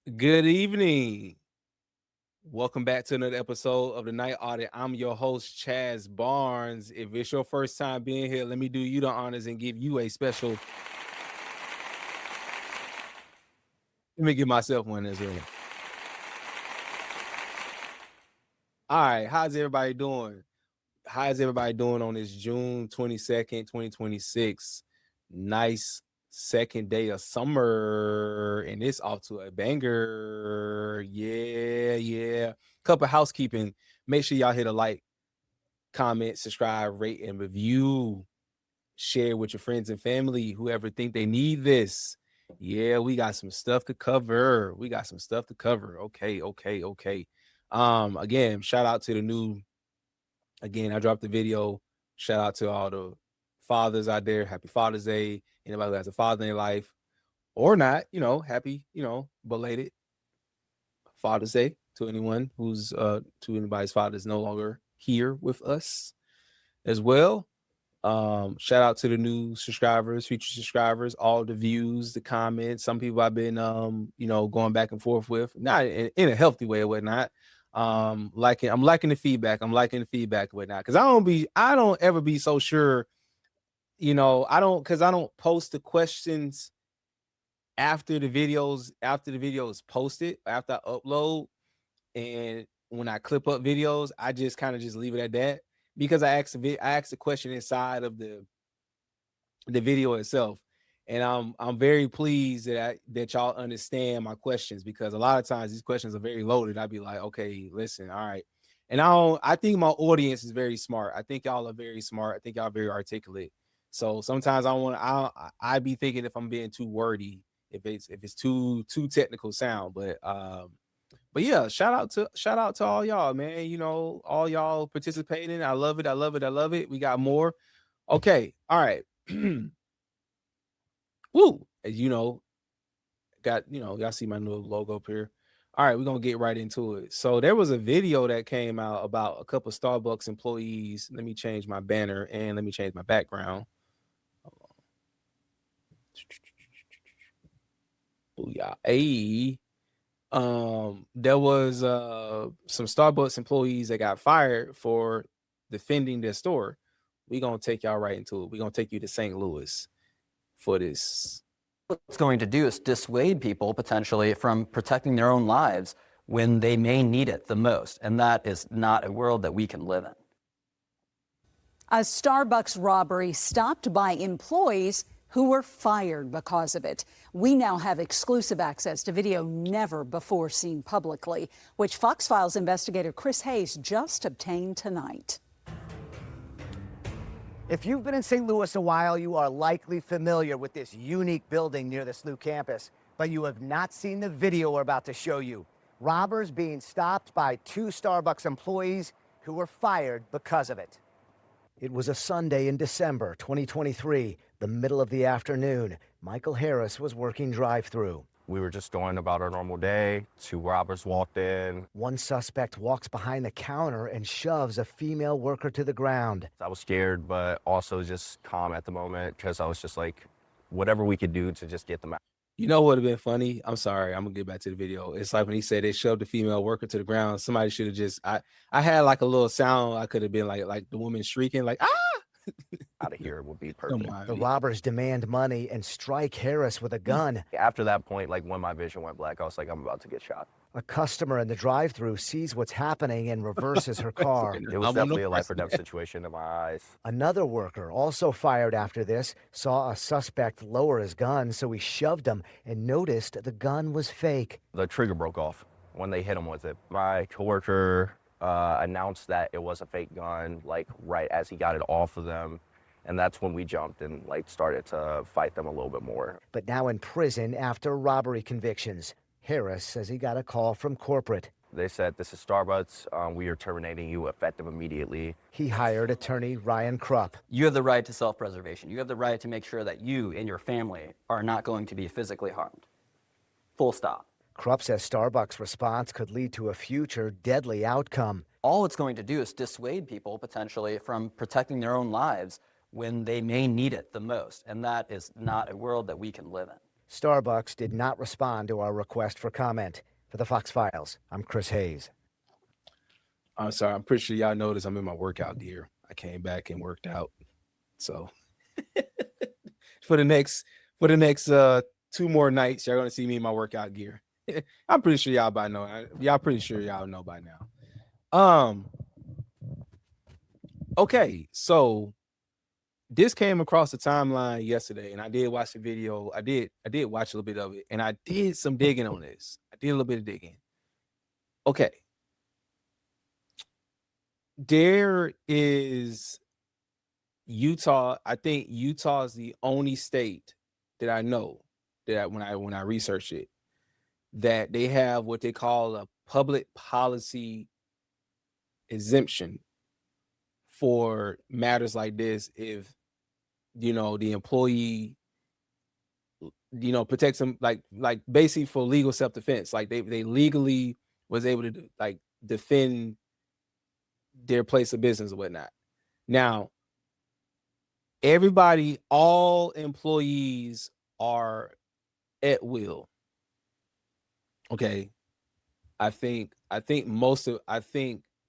Good evening. Welcome back to another episode of the Night Audit. I'm your host, Chaze Barnes. If it's your first time being here, let me do you the honors and give you a special. Let me give myself one as well. All right, how's everybody doing? How's everybody doing on this June 22nd, 2026? Nice second day of summer, and it's off to a banger. Yeah. Couple housekeeping. Make sure y'all hit a like, comment, subscribe, rate, and review. Share with your friends and family, whoever think they need this. Yeah, we got some stuff to cover. Okay. Again, shout out to the new. Again, I dropped the video. Shout out to all the fathers out there. Happy Father's Day. Anybody who has a father in their life or not, happy, belated Father's Day to anyone who's to anybody's father is no longer here with us as well. Shout out to the new subscribers, future subscribers, all the views, the comments. Some people I've been going back and forth with, not in a healthy way or whatnot. I'm liking the feedback. I'm liking the feedback and whatnot. Cause I don't ever be so sure, I don't post the questions after the video is posted, after I upload. And when I clip up videos, I just kind of just leave it at that because I asked the question inside of the video itself. And I'm very pleased that y'all understand my questions, because a lot of times these questions are very loaded. I'd be like, okay, listen, all right. And I think my audience is very smart. I think y'all are very smart. I think y'all are very articulate. So sometimes I be thinking if I'm being too wordy, if it's too technical sound. But yeah, shout out to all y'all, man. All y'all participating. I love it. We got more. Okay, all right. Woo! As y'all see my new logo up here. All right, we're gonna get right into it. So there was a video that came out about a couple of Starbucks employees. Let me change my banner and let me change my background. Booyah. Hey. There was some Starbucks employees that got fired for defending their store. We're gonna take y'all right into it. We're gonna take you to St. Louis for this. It's going to do is dissuade people potentially from protecting their own lives when they may need it the most. And that is not a world that we can live in. A Starbucks robbery stopped by employees who were fired because of it. We now have exclusive access to video never before seen publicly, which Fox Files investigator Chris Hayes just obtained tonight. If you've been in St. Louis a while, you are likely familiar with this unique building near the SLU campus, but you have not seen the video we're about to show you. Robbers being stopped by two Starbucks employees who were fired because of it. It was a Sunday in December 2023, the middle of the afternoon. Michael Harris was working drive-thru. We were just going about our normal day. Two robbers walked in. One suspect walks behind the counter and shoves a female worker to the ground. I was scared, but also just calm at the moment because I was just like, whatever we could do to just get them out. You know what would have been funny? I'm sorry, I'm gonna get back to the video. It's like when he said they shoved the female worker to the ground. Somebody should have just I had like a little sound. I could have been like the woman shrieking, like, ah! Out of here would be perfect. The robbers demand money and strike Harris with a gun. After that point, like when my vision went black, I was like, I'm about to get shot. A customer in the drive-thru sees what's happening and reverses her car. It was definitely a life or death situation in my eyes. Another worker, also fired after this, saw a suspect lower his gun, so he shoved him and noticed the gun was fake. The trigger broke off when they hit him with it. My coworker announced that it was a fake gun, like right as he got it off of them. And that's when we jumped and like started to fight them a little bit more. But now in prison after robbery convictions. Harris says he got a call from corporate. They said, this is Starbucks. We are terminating you effective immediately. He hired attorney Ryan Krupp. You have the right to self-preservation. You have the right to make sure that you and your family are not going to be physically harmed. Full stop. Krupp says Starbucks' response could lead to a future deadly outcome. All it's going to do is dissuade people potentially from protecting their own lives when they may need it the most. And that is not a world that we can live in. Starbucks did not respond to our request for comment. For the Fox Files, I'm Chris Hayes. I'm sorry. I'm pretty sure y'all noticed I'm in my workout gear. I came back and worked out. So for the next 2 more nights, you're gonna see me in my workout gear. I'm pretty sure y'all by now. Y'all pretty sure y'all know by now. Okay, so this came across the timeline yesterday, and I did watch the video. I did watch a little bit of it, and I did some digging on this. I did a little bit of digging. Okay. There is Utah. I think Utah is the only state that I know that when I researched it, that they have what they call a public policy exemption for matters like this. If the employee protects them, like basically for legal self-defense, like they legally was able to like defend their place of business or whatnot. Now, all employees are at will. Okay. I think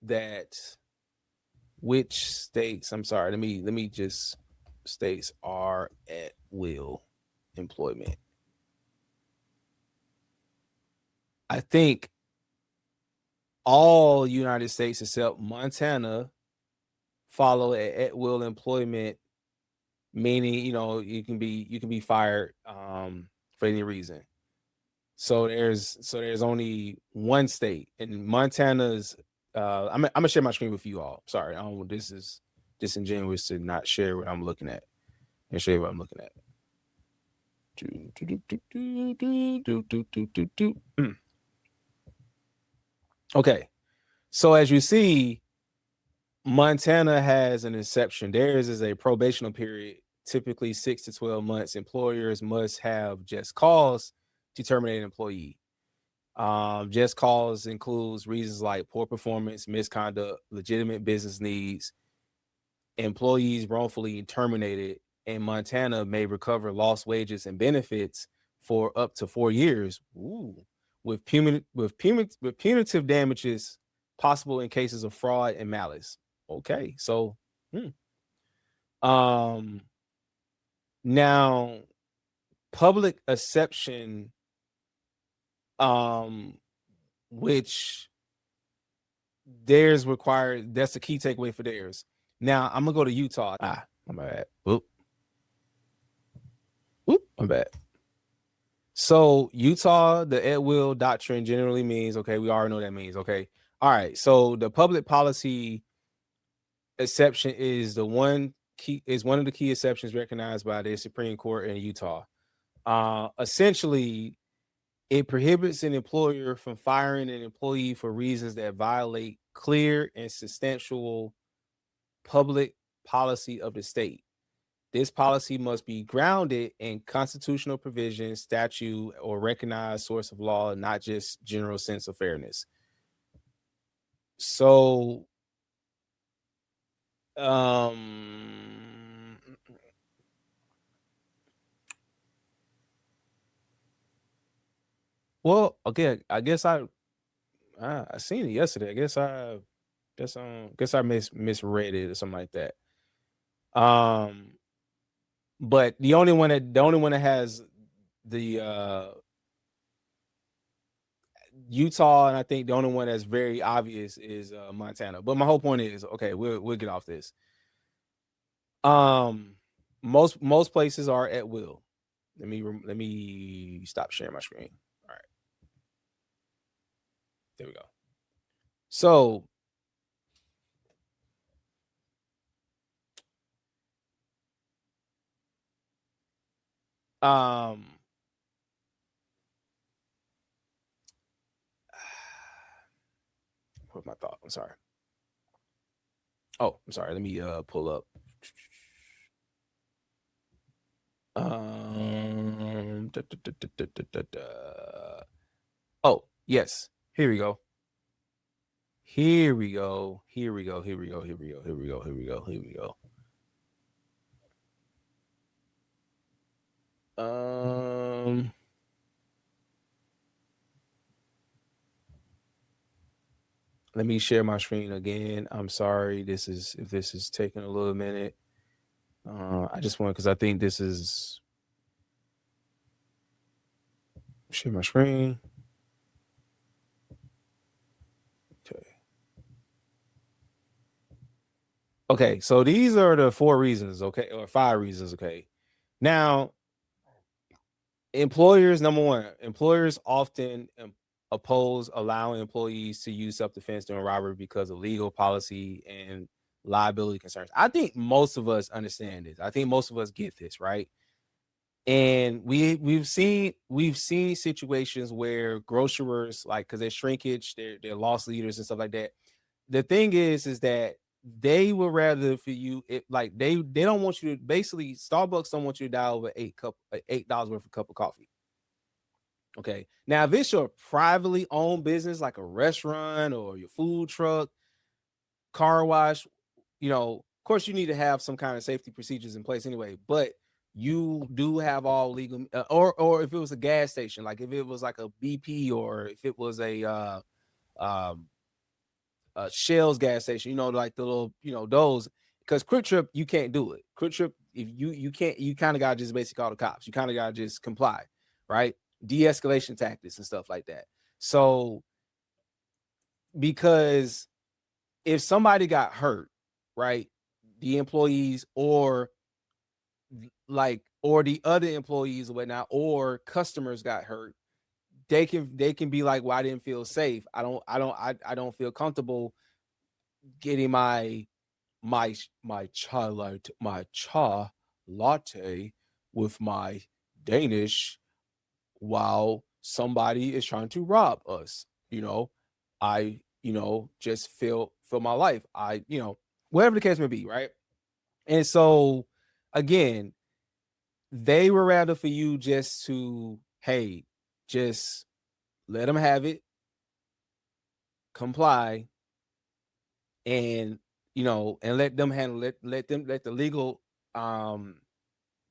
that which states, I'm sorry, let me just, states are at will employment. I think all United States except Montana follow at will employment, meaning you can be fired for any reason. So there's only one state, and Montana's. I'm gonna share my screen with you all. Sorry, this is disingenuous to not share what I'm looking at and show you what I'm looking at. Okay, so as you see, Montana has an exception. Theirs is a probational period, typically 6 to 12 months. Employers must have just cause to terminate an employee. Just cause includes reasons like poor performance, misconduct, legitimate business needs. Employees wrongfully terminated in Montana may recover lost wages and benefits for up to 4 years. Ooh. With punitive damages possible in cases of fraud and malice. Okay, so now public exception, which theirs required, that's the key takeaway for theirs. Now I'm gonna go to Utah. My bad. Oop, my bad. So Utah, the at will doctrine generally means, okay, we already know what that means. Okay. All right. So the public policy exception is one of the key exceptions recognized by the Supreme Court in Utah. Essentially, it prohibits an employer from firing an employee for reasons that violate clear and substantial public policy of the state. This policy must be grounded in constitutional provisions, statute, or recognized source of law, not just general sense of fairness. So, well, okay, I guess I seen it yesterday. I guess I misread it or something like that. But the only one that has the Utah, and I think the only one that's very obvious is Montana. But my whole point is, okay, we'll get off this. Most places are at will. Let me stop sharing my screen. All right, there we go. So where's my thought? I'm sorry. Oh, I'm sorry. Let me pull up. Oh, yes. Here we go. Let me share my screen again. I'm sorry. If this is taking a little minute. I just want, because I think this is, share my screen. Okay, so these are the 4 reasons, okay, or 5 reasons, okay. Now, employers, number 1, employers often oppose allowing employees to use self-defense during robbery because of legal policy and liability concerns. I think most of us understand this. I think most of us get this, right? And we've seen situations where grocers, like, because they're shrinkage, they're loss leaders and stuff like that. The thing is that they would rather for you, like they don't want you to, basically Starbucks don't want you to die over $8 worth of cup of coffee. Okay, now if it's your privately owned business like a restaurant or your food truck, car wash, of course you need to have some kind of safety procedures in place anyway, but you do have all legal, or if it was a gas station, like if it was like a BP, or if it was a Shell's gas station, like the little, those, because Quick Trip, you can't do it. Quick Trip, if you can't, you kind of got to just basically call the cops. You kind of got to just comply, right? De-escalation tactics and stuff like that. So, because if somebody got hurt, right, the employees or the other employees or whatnot, or customers got hurt, they can be like, well, I didn't feel safe. I don't feel comfortable getting my cha latte with my Danish while somebody is trying to rob us. I just feel my life. Whatever the case may be, right? And so again, they were rather for you just to, hey, just let them have it, comply, and and let them handle it. Let the legal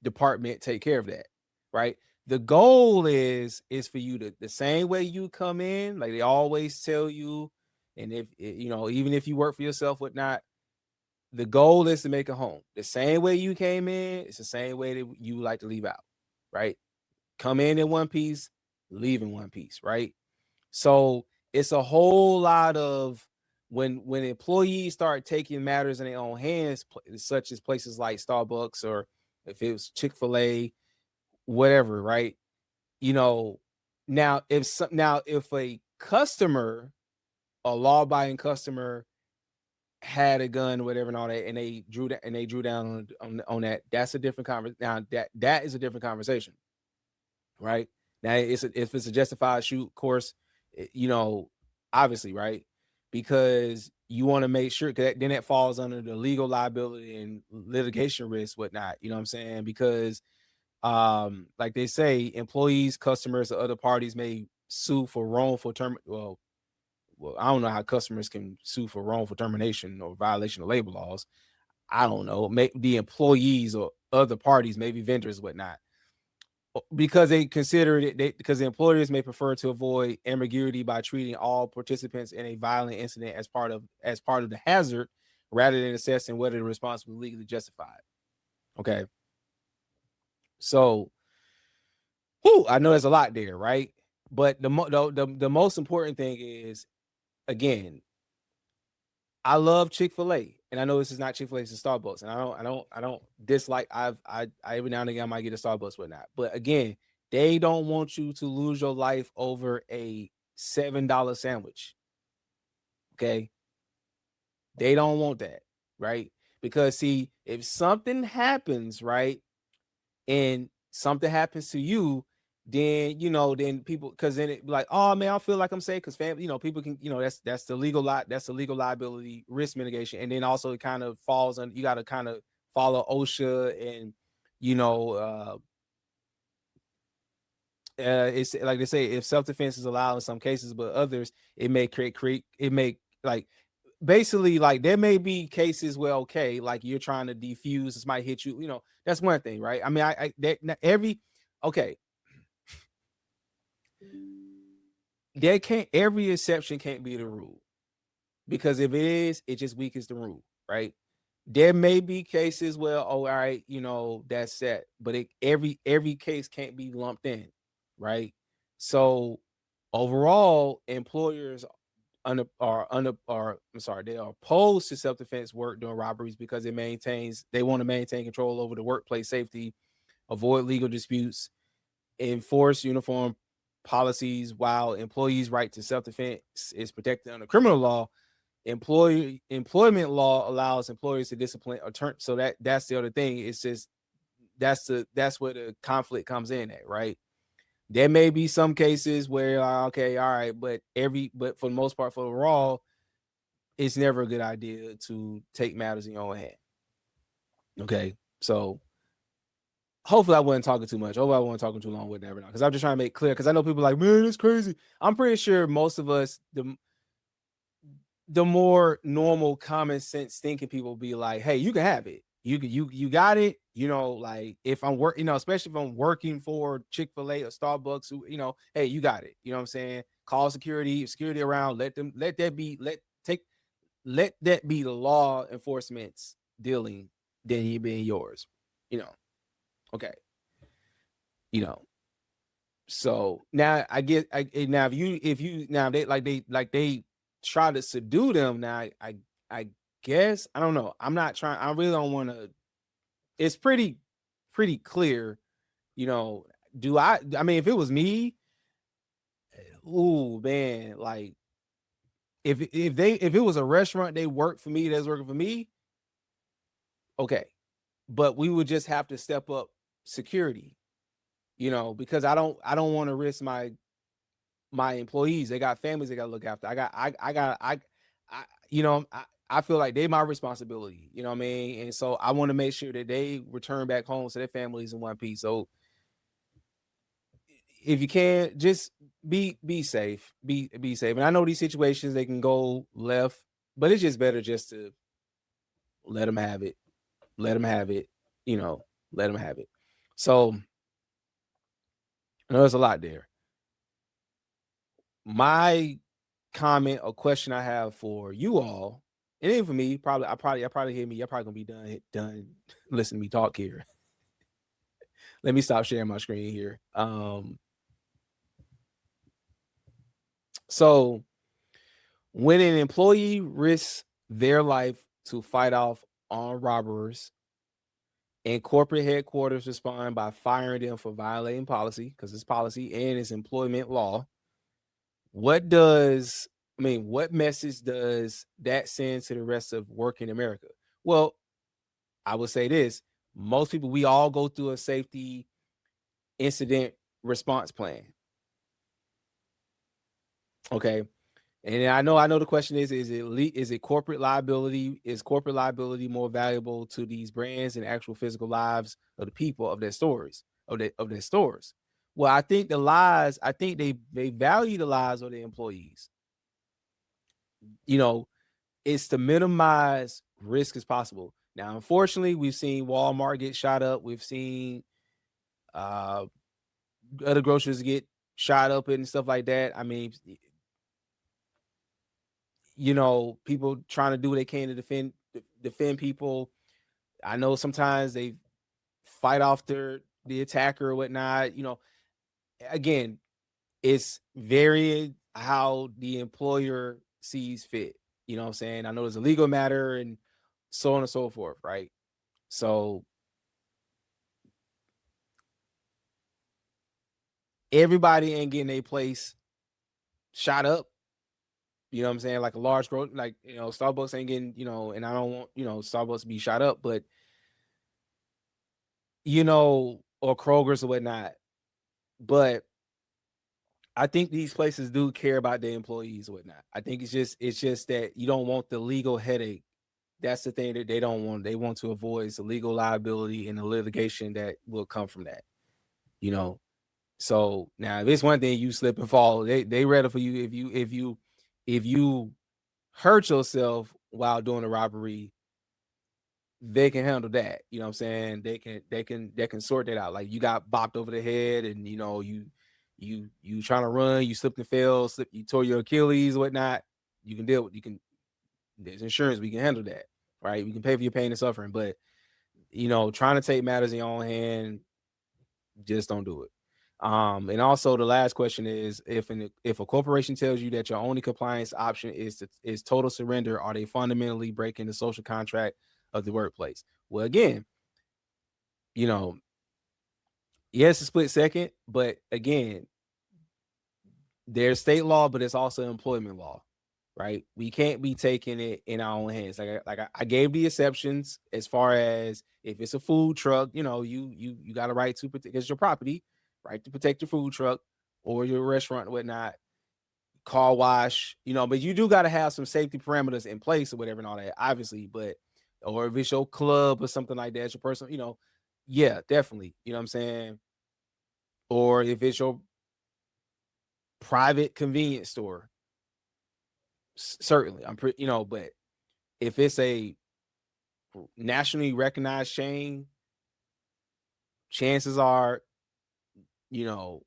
department take care of that, right? The goal is for you to, the same way you come in, like they always tell you, and if even if you work for yourself, whatnot, the goal is to make a home. The same way you came in, it's the same way that you like to leave out, right? Come in one piece, leave in one piece, right? So it's a whole lot of, when employees start taking matters in their own hands, such as places like Starbucks, or if it was Chick-fil-A, whatever, right? Now if a customer, a law-abiding customer, had a gun, whatever, and all that, and they drew down on that, that's a different conversation. Now that is a different conversation, right? Now if it's a justified shoot, of course, obviously, right? Because you want to make sure, because then that falls under the legal liability and litigation risk, whatnot. You know what I'm saying? Because like they say, employees, customers, or other parties may sue for wrongful term. Well, I don't know how customers can sue for wrongful termination or violation of labor laws. I don't know. The employees or other parties, maybe vendors, whatnot, because they consider it, because the employers may prefer to avoid ambiguity by treating all participants in a violent incident as part of the hazard, rather than assessing whether the response was legally justified. Okay. So, I know there's a lot there, right? But the most important thing is, again, I love Chick-fil-A, and I know this is not Chick-fil-A, it's Starbucks, and I don't dislike. I every now and again I might get a Starbucks, whatnot. But again, they don't want you to lose your life over a $7 sandwich. Okay, they don't want that, right? Because see, if something happens, right, and something happens to you, then then people, because then it like, oh man, I feel like I'm safe, because family, people can, that's the legal liability risk mitigation. And then also it kind of falls on, you got to kind of follow OSHA, and it's like they say, if self-defense is allowed in some cases, but others it may create it may, like, basically, like, there may be cases where, okay, like you're trying to defuse, this might hit you, that's one thing, right? I mean, okay, every exception can't be the rule, because if it is, it just weakens the rule, right? There may be cases where, oh, all right, that's set, but every case can't be lumped in, right? So overall, employers they are opposed to self-defense work during robberies because they want to maintain control over the workplace safety, avoid legal disputes, enforce uniform policies, while employees' right to self-defense is protected under criminal law. Employment law allows employers to discipline or turn. So that's the other thing. It's just that's where the conflict comes in at, right? There may be some cases where okay, all right, but for the most part, for overall, it's never a good idea to take matters in your own hand. Okay, so hopefully I wasn't talking too much. Hopefully I wasn't talking too long with that, because I'm just trying to make clear, because I know people are like, man, it's crazy. I'm pretty sure most of us, the more normal, common sense thinking people will be like, hey, you can have it. You got it. Like if I'm working, especially if I'm working for Chick-fil-A or Starbucks, hey, you got it. You know what I'm saying? Call security around. Let that be the law enforcement's dealing, than you being yours. Okay. So now I get now if you now they try to subdue them. Now I guess I don't know. I'm not trying. I really don't want to. It's pretty clear. Do I mean, if it was me, ooh man, like if it was a restaurant they worked for me, that's working for me, okay, but we would just have to step up security, because I don't want to risk my employees. They got families they got to look after. I feel like they my responsibility, you know what I mean? And so I want to make sure that they return back home to their families in one piece. So if you can, just be safe, be safe. And I know these situations, they can go left, but it's just better just to let them have it. Let them have it, let them have it. So I know there's a lot there. My comment or question I have for you all, and even for me, I probably hear me. You're probably gonna be done listening to me talk here. Let me stop sharing my screen here. So when an employee risks their life to fight off armed robbers, and corporate headquarters respond by firing them for violating policy, because it's policy and it's employment law, what message does that send to the rest of working America? Well, I would say this. Most people, we all go through a safety incident response plan. Okay. And I know the question is it corporate liability? Is corporate liability more valuable to these brands than actual physical lives of the people of their stores, of their stores? Well, I think they value the lives of their employees. It's to minimize risk as possible. Now, unfortunately, we've seen Walmart get shot up. We've seen other grocers get shot up and stuff like that. I mean, people trying to do what they can to defend people. I know sometimes they fight off the attacker or whatnot. Again, it's very how the employer sees fit. You know what I'm saying? I know there's a legal matter and so on and so forth, right? So everybody ain't getting a place shot up. You know what I'm saying? Like a large growth, like, Starbucks ain't getting, and I don't want, Starbucks to be shot up, but, or Kroger's or whatnot. But I think these places do care about their employees or whatnot. I think it's just that you don't want the legal headache. That's the thing that they don't want. They want to avoid the legal liability and the litigation that will come from that. So now if it's one thing you slip and fall, they ready for you. If you hurt yourself while doing a robbery, they can handle that. You know what I'm saying? They can sort that out. Like you got bopped over the head, and you know you trying to run, you slipped and fell, you tore your Achilles, whatnot. You can deal with. There's insurance. We can handle that, right? We can pay for your pain and suffering. But you know, trying to take matters in your own hand, just don't do it. And also the last question is, if a corporation tells you that your only compliance option is total surrender, are they fundamentally breaking the social contract of the workplace? Well, again, you know, yes, a split second, but again, there's state law, but it's also employment law, right? We can't be taking it in our own hands. I gave the exceptions as far as if it's a food truck, you know, you got a right to protect, it's your property, right, to protect your food truck or your restaurant, whatnot, car wash, you know, but you do got to have some safety parameters in place or whatever and all that, obviously. But or if it's your club or something like that, your personal, you know, yeah, definitely, you know what I'm saying. Or if it's your private convenience store, certainly, I'm pretty, you know. But if it's a nationally recognized chain, chances are, you know,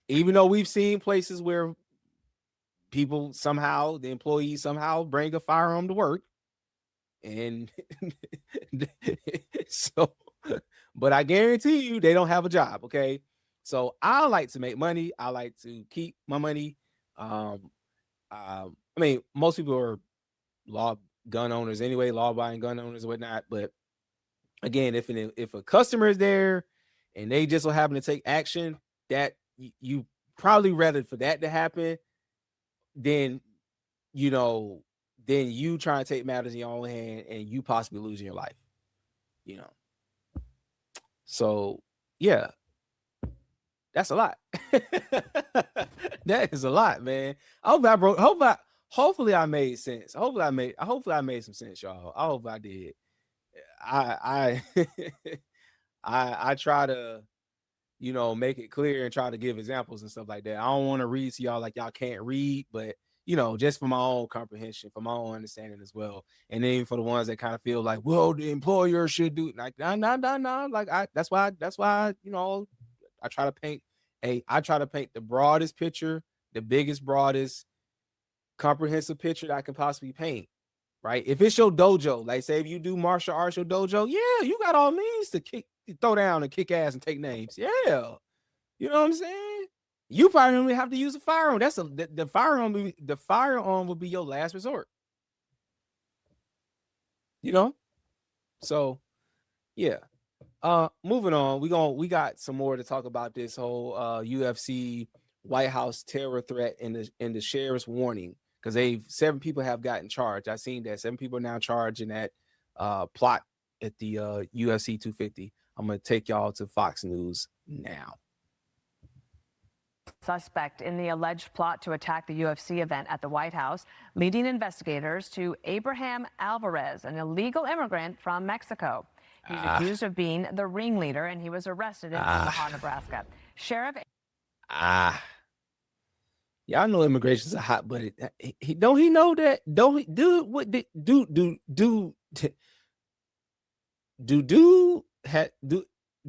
even though we've seen places where people somehow, the employees somehow bring a firearm to work, and so, but I guarantee you they don't have a job. Okay, so I like to make money. I like to keep my money. I mean, most people are law gun owners anyway, law-abiding gun owners and whatnot. But again, if a customer is there and they just so happen to take action, that you probably rather for that to happen than, you know, then you try to take matters in your own hand and you possibly losing your life, you know. So yeah, that's a lot. That is a lot, man. I hope I broke. Hopefully I made sense. Hopefully I made some sense, y'all. I hope I did. I I try to, you know, make it clear and try to give examples and stuff like that. I don't want to read to y'all like y'all can't read, but you know, just for my own comprehension, for my own understanding as well. And then for the ones that kind of feel like, well, the employer should do like, no. Like that's why, you know, I try to paint the broadest picture, the biggest, broadest, comprehensive picture that I can possibly paint. Right? If it's your dojo, like say if you do martial arts, your dojo, yeah, you got all means to throw down and kick ass and take names. Yeah. You know what I'm saying? You probably only have to use a firearm. That's the firearm. The firearm will be your last resort. You know. So, yeah. Moving on. We got some more to talk about this whole UFC White House terror threat and the sheriff's warning, because 7 people have gotten charged. I've seen that 7 people are now charged in that plot at the UFC 250. I'm gonna take y'all to Fox News now. Suspect in the alleged plot to attack the UFC event at the White House, leading investigators to Abraham Alvarez, an illegal immigrant from Mexico. He's accused of being the ringleader, and he was arrested in Omaha, Nebraska. Sheriff. Y'all know immigration's a hot button. Don't he know that? Don't he do what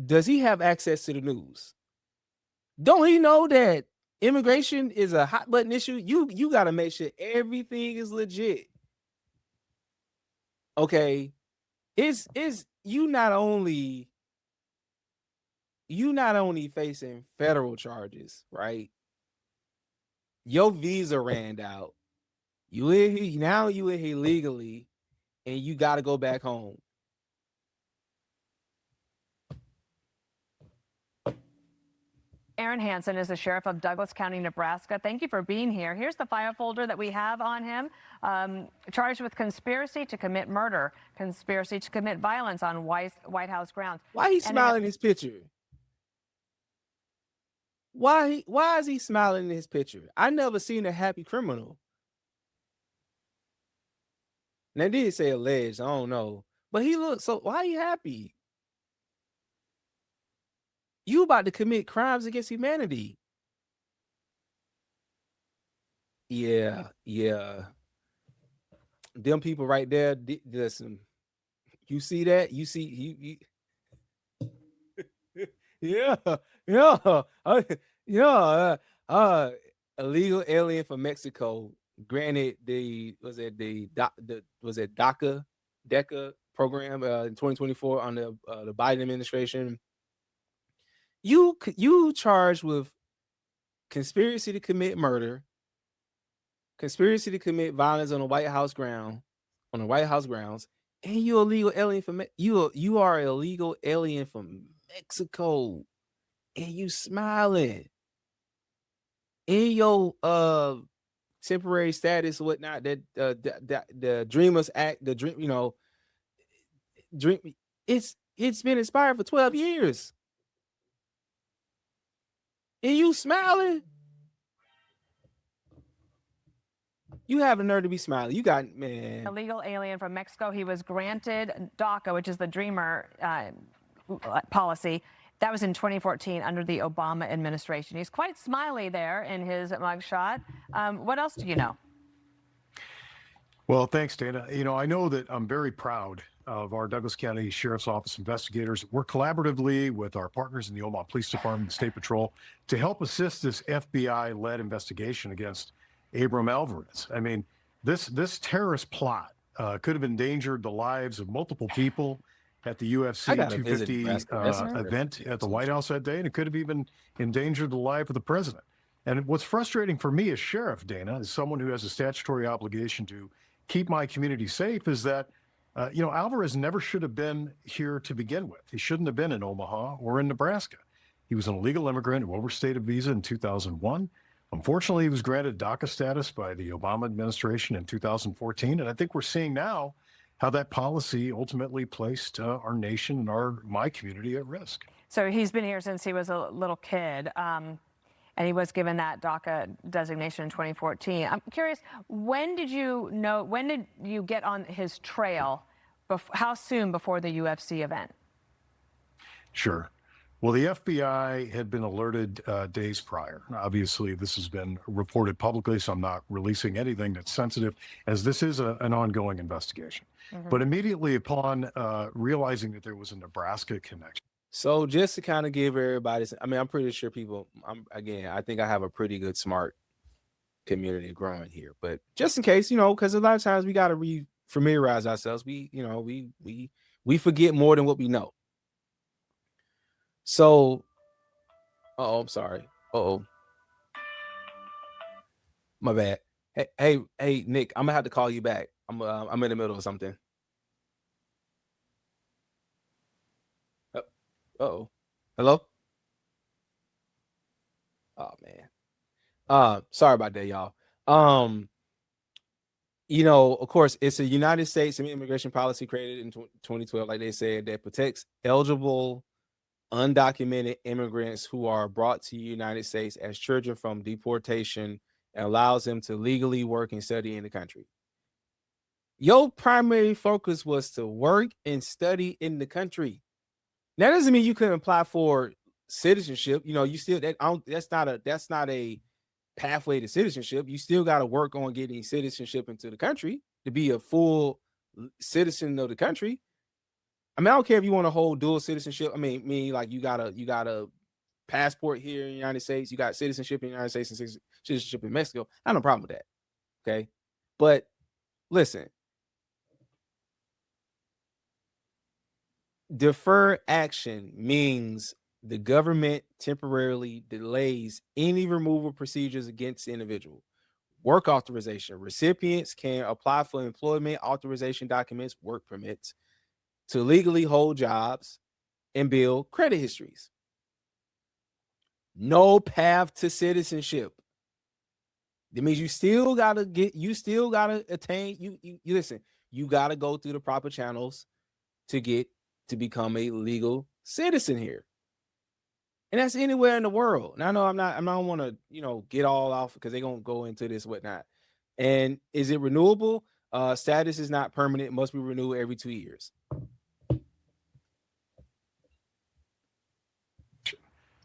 does he have access to the news? Don't he know that immigration is a hot button issue? You got to make sure everything is legit. Okay, is you not only facing federal charges, right? Your visa ran out. You in here legally, and you got to go back home. Aaron Hansen is the sheriff of Douglas County, Nebraska. Thank you for being here. Here's the file folder that we have on him. Charged with conspiracy to commit murder, conspiracy to commit violence on White House grounds. Why he smiling in his picture? Why is he smiling in his picture? I never seen a happy criminal. Now, they did say alleged, I don't know. But he looks so, why he happy? You about to commit crimes against humanity. Yeah. Them people right there, listen, You see that? You see yeah, yeah, yeah. Illegal alien from Mexico. Granted, was it DACA program in 2024 on the Biden administration. You charged with conspiracy to commit murder, conspiracy to commit violence on the White House grounds, and you illegal alien from you are an illegal alien from Mexico, and you smiling in your temporary status or whatnot. That the Dreamers Act, the dream, dream. It's been expired for 12 years, and you smiling. You have the nerve to be smiling. You got, man. Illegal alien from Mexico. He was granted DACA, which is the Dreamer policy. That was in 2014 under the Obama administration. He's quite smiley there in his mugshot. What else do you know? Well, thanks, Dana. I know that I'm very proud of our Douglas County Sheriff's Office investigators. Work collaboratively with our partners in the Omaha Police Department and State Patrol to help assist this FBI-led investigation against Abram Alvarez. I mean, this terrorist plot could have endangered the lives of multiple people at the UFC 250 event at the White House that day, and it could have even endangered the life of the president. And what's frustrating for me as sheriff, Dana, as someone who has a statutory obligation to keep my community safe, is that Alvarez never should have been here to begin with. He shouldn't have been in Omaha or in Nebraska. He was an illegal immigrant who overstayed a visa in 2001. Unfortunately, he was granted DACA status by the Obama administration in 2014. And I think we're seeing now how that policy ultimately placed our nation and my community at risk. So he's been here since he was a little kid. And he was given that DACA designation in 2014. I'm curious, when did you get on his trail? How soon before the UFC event? Sure. Well, the FBI had been alerted days prior. Obviously, this has been reported publicly, so I'm not releasing anything that's sensitive, as this is an ongoing investigation. Mm-hmm. But immediately upon realizing that there was a Nebraska connection. So just to kind of give everybody, I'm pretty sure people, I think I have a pretty good, smart community growing here. But just in case, because a lot of times we got to re-familiarize ourselves. We forget more than what we know. So, I'm sorry. My bad. Hey, Nick, I'm gonna have to call you back. I'm in the middle of something. Hello? Oh man. Sorry about that, y'all. Of course, it's a United States immigration policy created in 2012, like they said, that protects eligible undocumented immigrants who are brought to the United States as children from deportation and allows them to legally work and study in the country. Your primary focus was to work and study in the country. That doesn't mean you couldn't apply for citizenship. You still that's not a pathway to citizenship. You still got to work on getting citizenship into the country to be a full citizen of the country. I don't care if you want to hold dual citizenship. Like you got a passport here in the United States. You got citizenship in the United States and citizenship in Mexico. I have no problem with that. Okay. But listen, defer action means the government temporarily delays any removal procedures against the individual. Work authorization. Recipients can apply for employment authorization documents, work permits, to legally hold jobs and build credit histories. No path to citizenship. That means you still gotta attain, you listen, you gotta go through the proper channels to become a legal citizen here. And that's anywhere in the world. Now, I know I don't want to, get all off because they're gonna go into this whatnot. And is it renewable? Status is not permanent, it must be renewed every 2 years.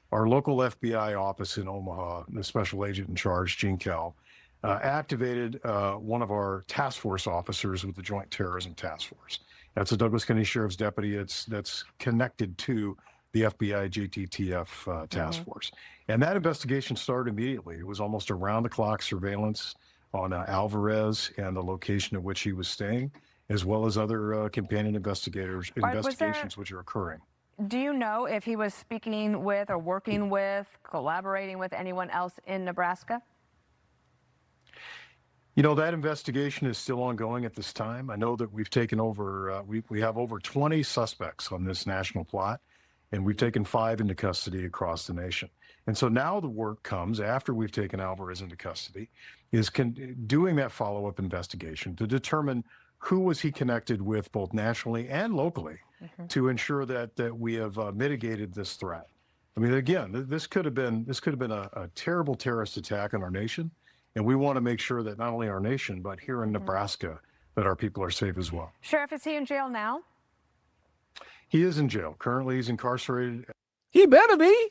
Our local FBI office in Omaha, the special agent in charge, Gene Kell, activated one of our task force officers with the Joint Terrorism Task Force. That's a Douglas County Sheriff's deputy that's connected to the FBI JTTF task force. And that investigation started immediately. It was almost around-the-clock surveillance on Alvarez and the location at which he was staying, as well as other companion investigations which are occurring. Do you know if he was speaking with or working with, collaborating with anyone else in Nebraska? You know, that investigation is still ongoing at this time. I know that we've taken over, we have over 20 suspects on this national plot, and we've taken 5 into custody across the nation. And so now the work comes after we've taken Alvarez into custody, is doing that follow-up investigation to determine who was he connected with both nationally and locally to ensure that we have mitigated this threat. I mean, again, this could have been a terrible terrorist attack on our nation. And we want to make sure that not only our nation, but here in Nebraska, that our people are safe as well. Sheriff, is he in jail now? He is in jail. Currently, he's incarcerated. He better be.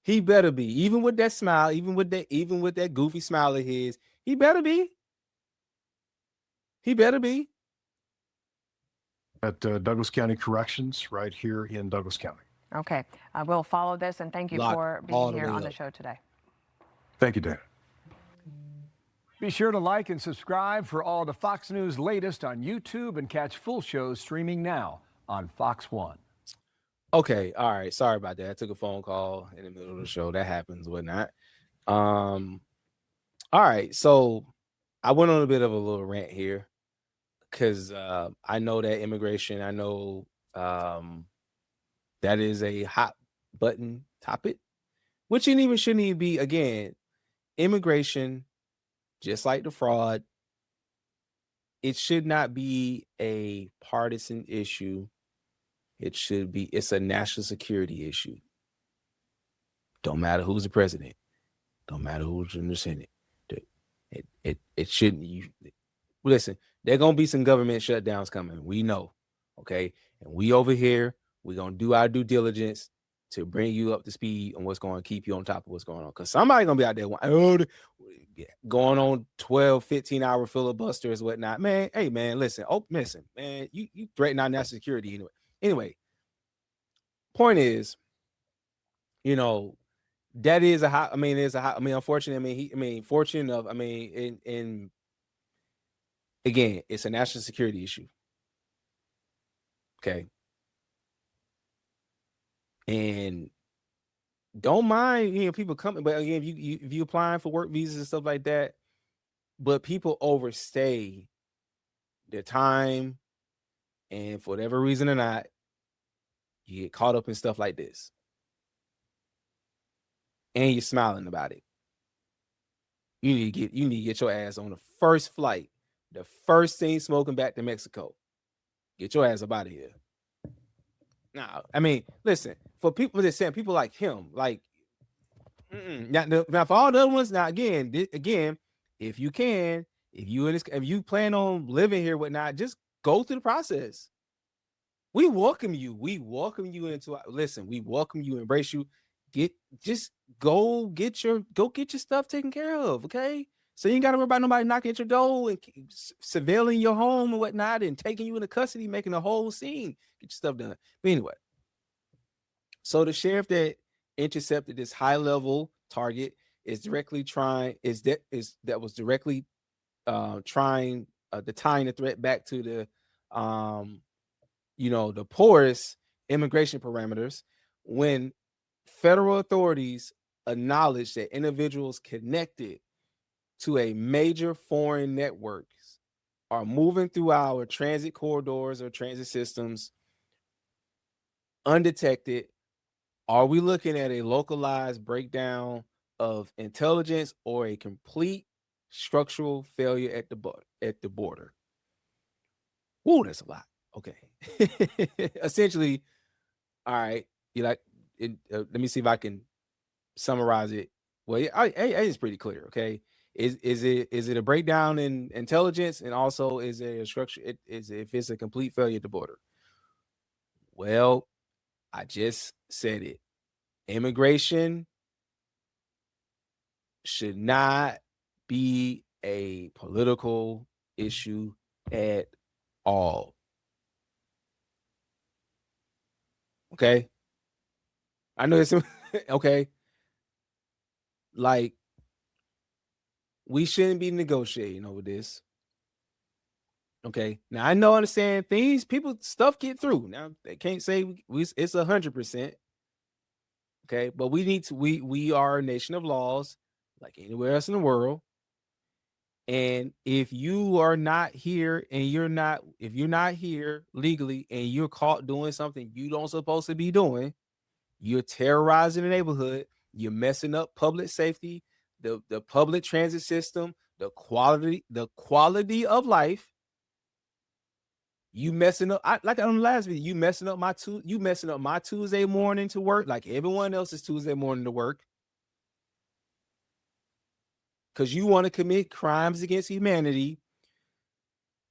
He better be. Even with that smile, even with that goofy smile of his, he better be. He better be. At Douglas County Corrections, right here in Douglas County. Okay. We'll follow this, and thank you for being here on the show today. Thank you, Dana. Be sure to like and subscribe for all the Fox News latest on YouTube and catch full shows streaming now on Fox 1. Okay, all right. Sorry about that. I took a phone call in the middle of the show. That happens, whatnot. All right, so I went on a bit of a little rant here because I know that immigration, I know that is a hot button topic, which shouldn't even be, again, immigration. Just like the fraud, it should not be a partisan issue. It's a national security issue. Don't matter who's the president. Don't matter who's in the Senate. It shouldn't. Listen, there going to be some government shutdowns coming. We know, okay? And we over here, we're going to do our due diligence to bring you up to speed on what's going to keep you on top of what's going on. Because somebody's going to be out there going on 12, 15-hour filibusters, whatnot. Man, hey, man, listen, man, you threaten our national security anyway. Anyway, point is, that is unfortunately, again, it's a national security issue. Okay. And don't mind, people coming, but again, if you applying for work visas and stuff like that, but people overstay their time, and for whatever reason or not, you get caught up in stuff like this, and you're smiling about it. You need to get your ass on the first flight, the first thing smoking back to Mexico. Get your ass up out of here. Now, listen, for people that saying people like him, like now for all the other ones, now again, if you plan on living here, whatnot, just go through the process. We welcome you. We welcome you we welcome you, embrace you. Go get your stuff taken care of, okay? So you ain't got to worry about nobody knocking at your door and surveilling your home and whatnot and taking you into custody, making a whole scene. Get your stuff done. But anyway, so the sheriff that intercepted this high-level target is directly trying the tying the threat back to the the porous immigration parameters when federal authorities acknowledge that individuals connected to a major foreign networks are moving through our transit corridors or transit systems undetected. Are we looking at a localized breakdown of intelligence or a complete structural failure at the border? Whoa, that's a lot. Okay. Essentially, all right, let me see if I can summarize it. Well, it's pretty clear, okay? Is it a breakdown in intelligence, and also is it a structure? If it's a complete failure at the border? Well, I just said it. Immigration should not be a political issue at all. Okay. I know it's okay. Like, we shouldn't be negotiating over this. Okay. Now I know, understand things, stuff get through. Now they can't say it's 100%. Okay, but we are a nation of laws, like anywhere else in the world. And if you are not here and if you're not here legally and you're caught doing something you don't supposed to be doing, you're terrorizing the neighborhood, you're messing up public safety, the public transit system, the quality of life. You messing up, like on the last video, you messing up my Tuesday morning to work, like everyone else's Tuesday morning to work. Because you want to commit crimes against humanity.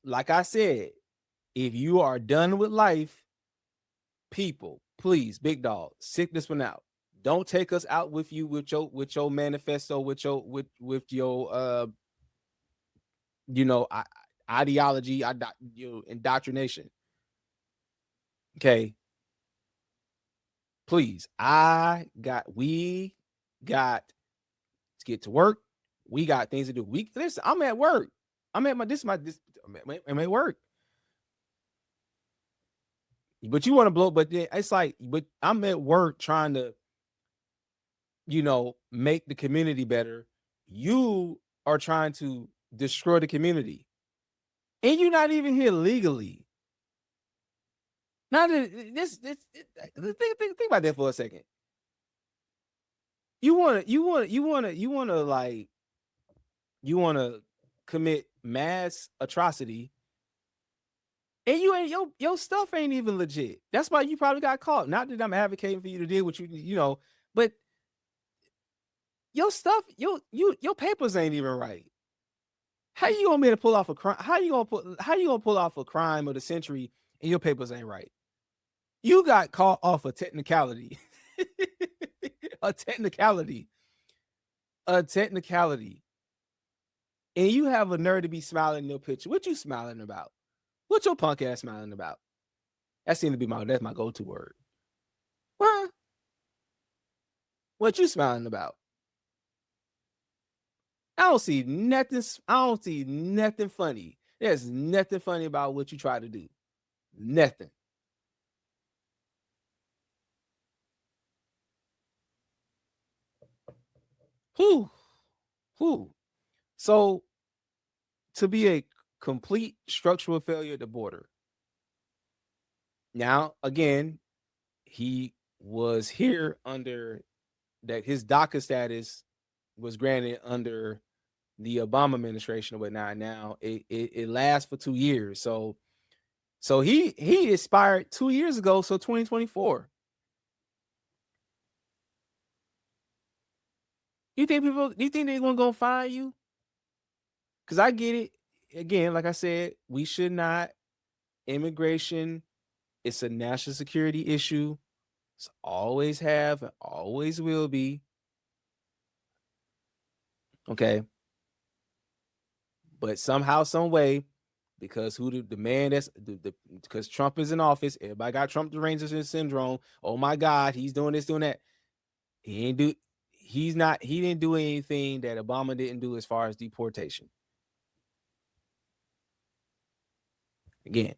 Like I said, if you are done with life, people, please, big dog, sit this one out. Don't take us out with you with your manifesto, with your ideology, indoctrination. Okay. Please, we got to get to work. We got things to do. Listen, I'm at work. I'm at work. But you want to blow, but then it's like, but I'm at work trying to, make the community better. You are trying to destroy the community. And you're not even here legally. Now think about that for a second. You want to commit mass atrocity, and you ain't your stuff ain't even legit. That's why you probably got caught. Not that I'm advocating for you to deal with but your stuff, your papers ain't even right. How you gonna be able to pull off a crime? How you gonna pull off a crime of the century and your papers ain't right? You got caught off a technicality. a technicality. And you have a nerve to be smiling in your picture. What you smiling about? What your punk ass smiling about? That seems to be that's my go-to word. What you smiling about? I don't see nothing funny. There's nothing funny about what you try to do. Nothing. Whew. So, to be a complete structural failure at the border. Now, again, he was here under that his DACA status was granted under the Obama administration or whatnot. Now it lasts for 2 years. So he expired 2 years ago. So 2024. Do you think they're gonna go find you? Because I get it. Again, like I said, we should not. Immigration, it's a national security issue. It's always have and always will be. Okay. But somehow, some way, because because Trump is in office, everybody got Trump derangement syndrome. Oh my God, he's doing this, doing that. He didn't do anything that Obama didn't do as far as deportation. Again,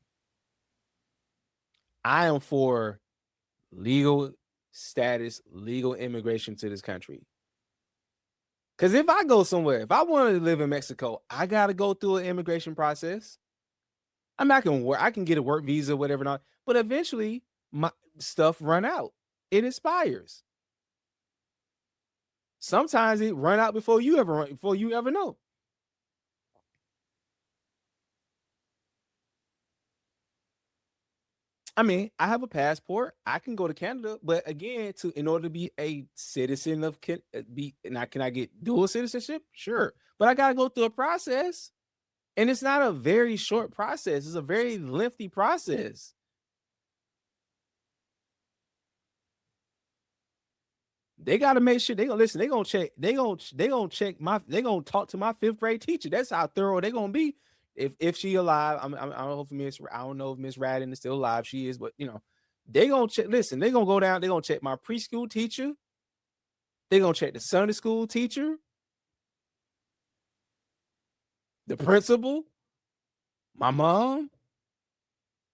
I am for legal status, legal immigration to this country. Because if I go somewhere, if I wanted to live in Mexico, I got to go through an immigration process. I can get a work visa, whatever not, but eventually my stuff run out. It expires. Sometimes it run out before you ever know. I mean, I have a passport. I can go to Canada, but again, in order to be a citizen of can I get dual citizenship? Sure, but I gotta go through a process, and it's not a very short process. It's a very lengthy process. They gotta make sure they gonna listen. They gonna check. They gonna check they gonna talk to my 5th grade teacher. That's how thorough they gonna be. If she alive, I don't know if Miss Radden is still alive. She is, but They gonna check. Listen, they gonna go down. They gonna check my preschool teacher. They gonna check the Sunday school teacher, the principal, my mom.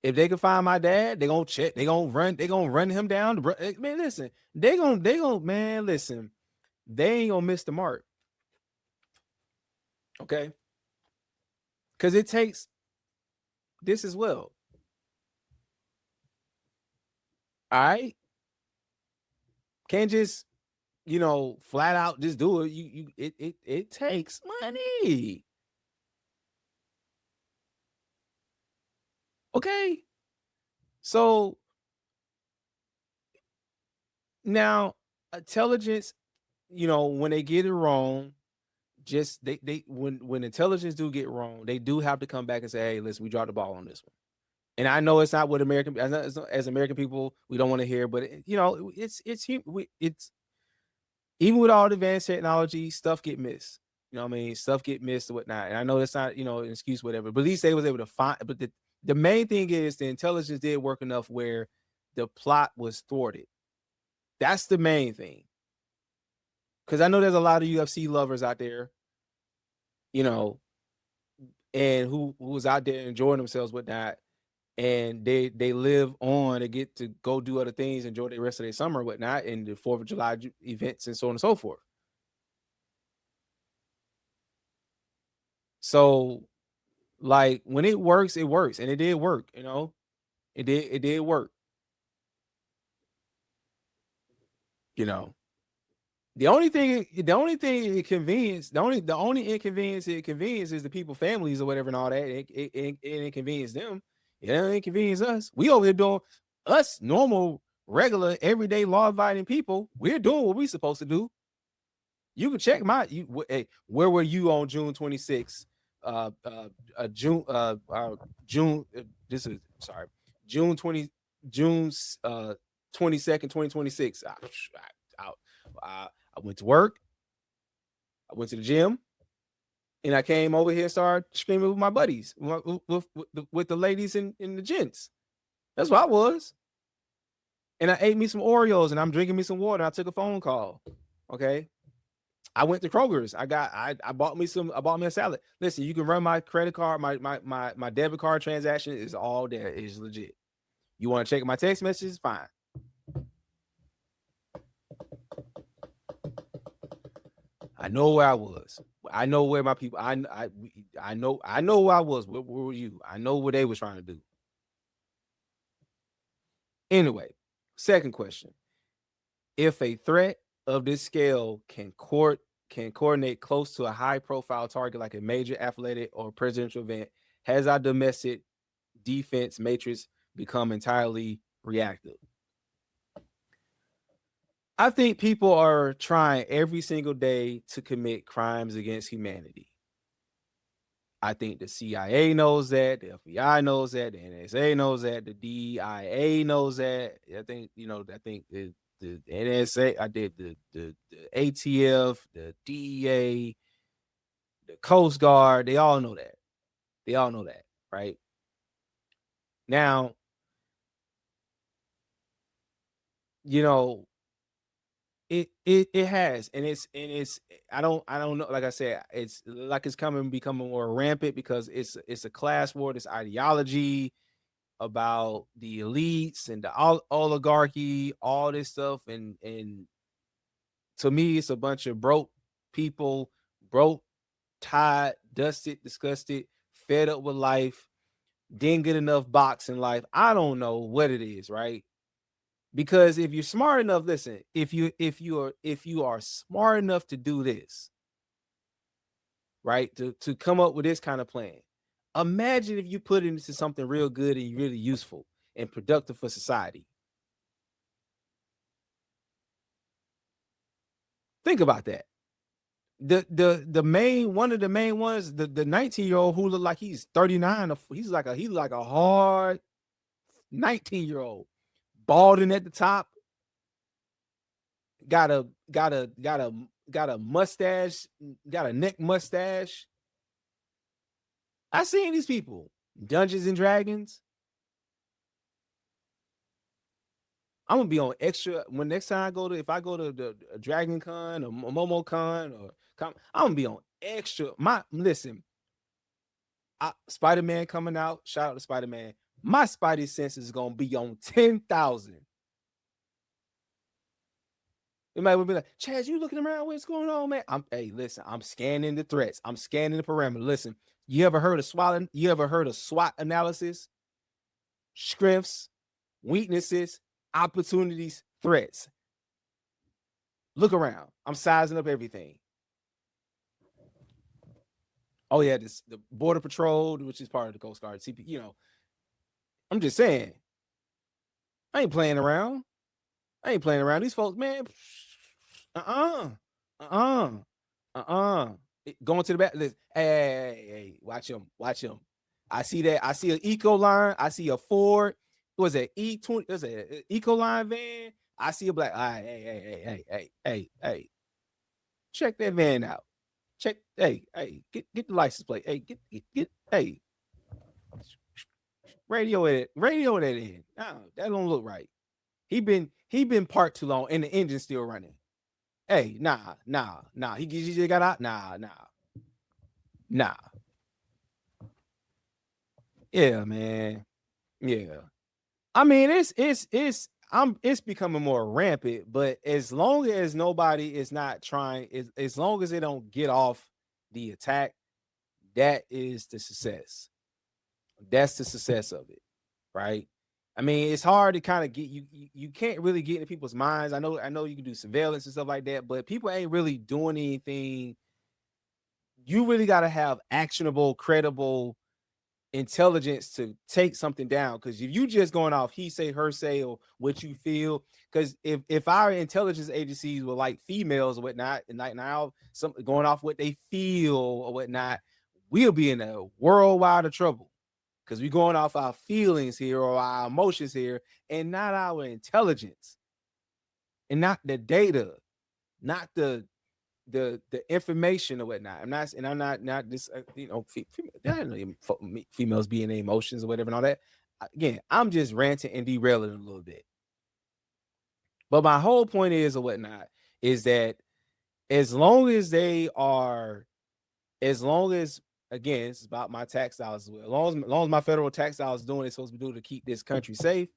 If they can find my dad, they gonna check. They gonna run him down. Man, listen, they gonna man, listen, they ain't gonna miss the mark. Okay, because it takes this as well. All right, can't just flat out just do it. It takes money. Okay, so now intelligence, when they get it wrong, just they when intelligence do get wrong, they do have to come back and say, hey, listen, we dropped the ball on this one. And I know it's not what as American people we don't want to hear, but it's even with all the advanced technology, stuff get missed. You know what I mean? Stuff get missed or whatnot. And I know that's not an excuse, whatever. But at least they was able to find. But the main thing is the intelligence did work enough where the plot was thwarted. That's the main thing. Because I know there's a lot of UFC lovers out there, and who was out there enjoying themselves with that. And they live on, they get to go do other things, enjoy the rest of their summer and whatnot, and the 4th of July events and so on and so forth. So, like, when it works, it works. And it did work, It did work. The only inconvenience it convenience is the people, families or whatever and all that. It inconvenience them. It don't inconvenience us. We over here doing us normal, regular, everyday law-abiding people. We're doing what we're supposed to do. You can check hey, where were you on June 26th? June 22nd, 2026. I went to work. I went to the gym. And I came over here and started screaming with my buddies, with the ladies and the gents. That's what I was. And I ate me some Oreos and I'm drinking me some water. I took a phone call. Okay. I went to Kroger's. I bought me a salad. Listen, you can run my credit card, my debit card transaction is all there. It's legit. You want to check my text messages? Fine. I know where I was. I know where my people. I know where I was. Where were you? I know what they was trying to do. Anyway, second question: if a threat of this scale can coordinate close to a high-profile target like a major athletic or presidential event, has our domestic defense matrix become entirely reactive? I think people are trying every single day to commit crimes against humanity. I think the CIA knows that, the FBI knows that, the NSA knows that, the DIA knows that. I think the NSA, I did the ATF, the DEA, the Coast Guard, they all know that. They all know that, right? Now, It has, and it's I don't know. Like I said, it's like it's becoming more rampant because it's a class war. This ideology about the elites and the oligarchy, all this stuff, and to me, it's a bunch of broke people, tired, dusted, disgusted, fed up with life, didn't get enough box in life. I don't know what it is, right? Because if you're smart enough, listen, if you are smart enough to do this, right, to come up with this kind of plan, imagine if you put it into something real good and really useful and productive for society. Think about that. The main one of the main ones, the 19-year-old who looked like he's 39, he's like a hard 19-year-old. Balding at the top, got a mustache, got a neck mustache. I seen these people, Dungeons and Dragons. I'm gonna be on extra when next time I go to, if I go to the Dragon Con or Momo Con or I'm gonna be on extra. Listen, Spider-Man coming out. Shout out to Spider-Man. My Spidey sense is gonna be on 10,000. It might be like, Chaz, you looking around? What's going on, man? Hey, listen, I'm scanning the threats. I'm scanning the parameter. Listen, you ever heard of SWOT? You ever heard of SWOT analysis? Strengths, weaknesses, opportunities, threats. Look around. I'm sizing up everything. Oh yeah, the Border Patrol, which is part of the Coast Guard, CP. You know, I'm just saying. I ain't playing around. These folks, man. Going to the back. Listen, hey, watch him. I see that. I see an Eco line. I see a Ford. What was it? E20. There's an Eco line van. I see a black. All right, hey. Check that van out. Check. Hey, get the license plate. Hey, get. Hey, radio that in. No, that don't look right. He been parked too long and the engine's still running. Hey, nah. He just got out. Nah. Yeah, man. Yeah. I mean, it's becoming more rampant, but as long as nobody is not trying, as long as they don't get off the attack, that is the success. That's the success of it, right? I mean, it's hard to kind of get you can't really get into people's minds. I know you can do surveillance and stuff like that, but people ain't really doing anything. You really got to have actionable, credible intelligence to take something down, because if you just going off he say, her say, or what you feel, because if our intelligence agencies were like females or whatnot, and like now some going off what they feel or whatnot, we'll be in a worldwide of trouble, because we're going off our feelings here or our emotions here and not our intelligence and not the data, not the information or whatnot. I'm not this, females being their emotions or whatever and all that. Again, I'm just ranting and derailing a little bit. But my whole point is or whatnot is that as long as again, it's about my tax dollars as well. As long as my federal tax dollars doing what it's supposed to do to keep this country safe,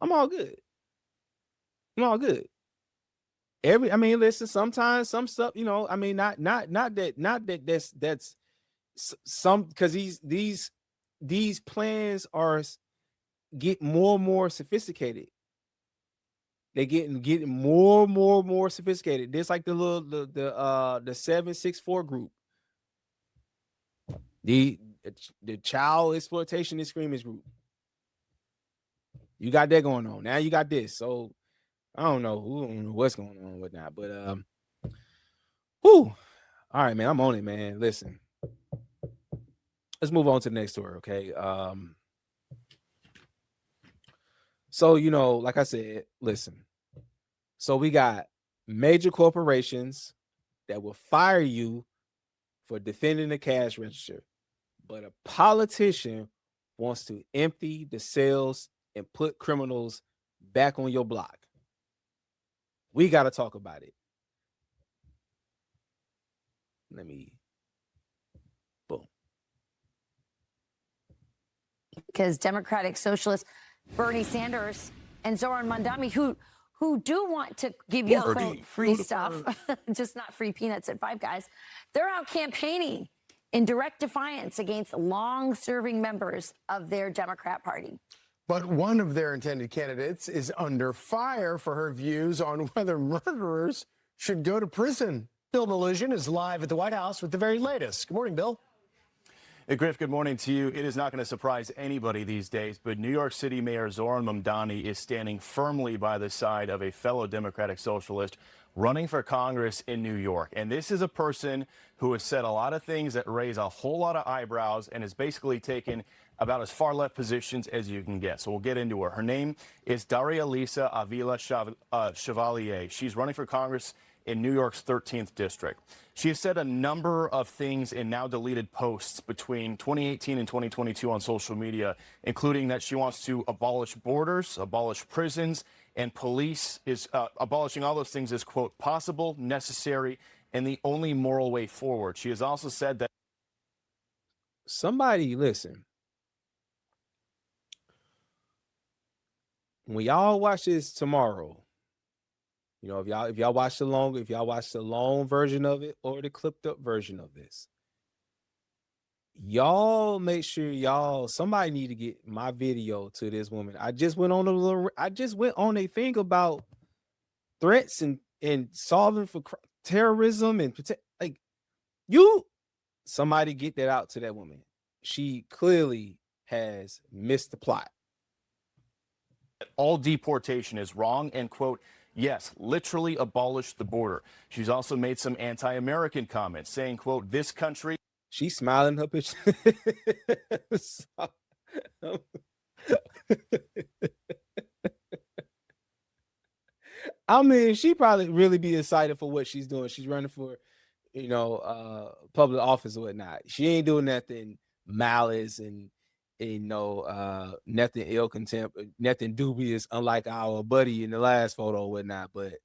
I'm all good. Listen, sometimes some stuff, not that that's some, because these plans are get more and more sophisticated. They're getting more and more sophisticated. There's like the 764 group, the child exploitation and screamers group. You got that going on. Now you got this. So I don't know what's going on with that, but all right, man. I'm on it, man. Listen, let's move on to the next story, okay? So like I said, listen. So we got major corporations that will fire you for defending the cash register, but a politician wants to empty the cells and put criminals back on your block. We got to talk about it. Boom. Because Democratic Socialist Bernie Sanders and Zohran Mamdani, who do want to give you quote, free stuff, just not free peanuts at Five Guys, they're out campaigning in direct defiance against long-serving members of their Democrat Party. But one of their intended candidates is under fire for her views on whether murderers should go to prison. Bill Melugin is live at the White House with the very latest. Good morning, Bill. Hey, Griff, good morning to you. It is not going to surprise anybody these days, but New York City Mayor Zohran Mamdani is standing firmly by the side of a fellow Democratic socialist running for Congress in New York. And this is a person who has said a lot of things that raise a whole lot of eyebrows and has basically taken about as far left positions as you can get. So we'll get into her. Her name is Daria Lisa Avila Chevalier. She's running for Congress in New York's 13th district. She has said a number of things in now deleted posts between 2018 and 2022 on social media, including that she wants to abolish borders, abolish prisons, and police is abolishing all those things is, quote, possible, necessary, and the only moral way forward. She has also said that somebody listen. When y'all watch this tomorrow, you know, if y'all watch the long version of it or the clipped up version of this, y'all make sure somebody need to get my video to this woman. I just went on a thing about threats and solving for terrorism and like somebody get that out to that woman. She clearly has missed the plot. all deportation is wrong and, quote, yes, literally abolish the border. She's also made some anti-American comments saying, quote, this country. She's smiling her picture. I mean, she probably really be excited for what she's doing. She's running for, public office or whatnot. She ain't doing nothing malice and nothing ill contempt, nothing dubious, unlike our buddy in the last photo or whatnot. But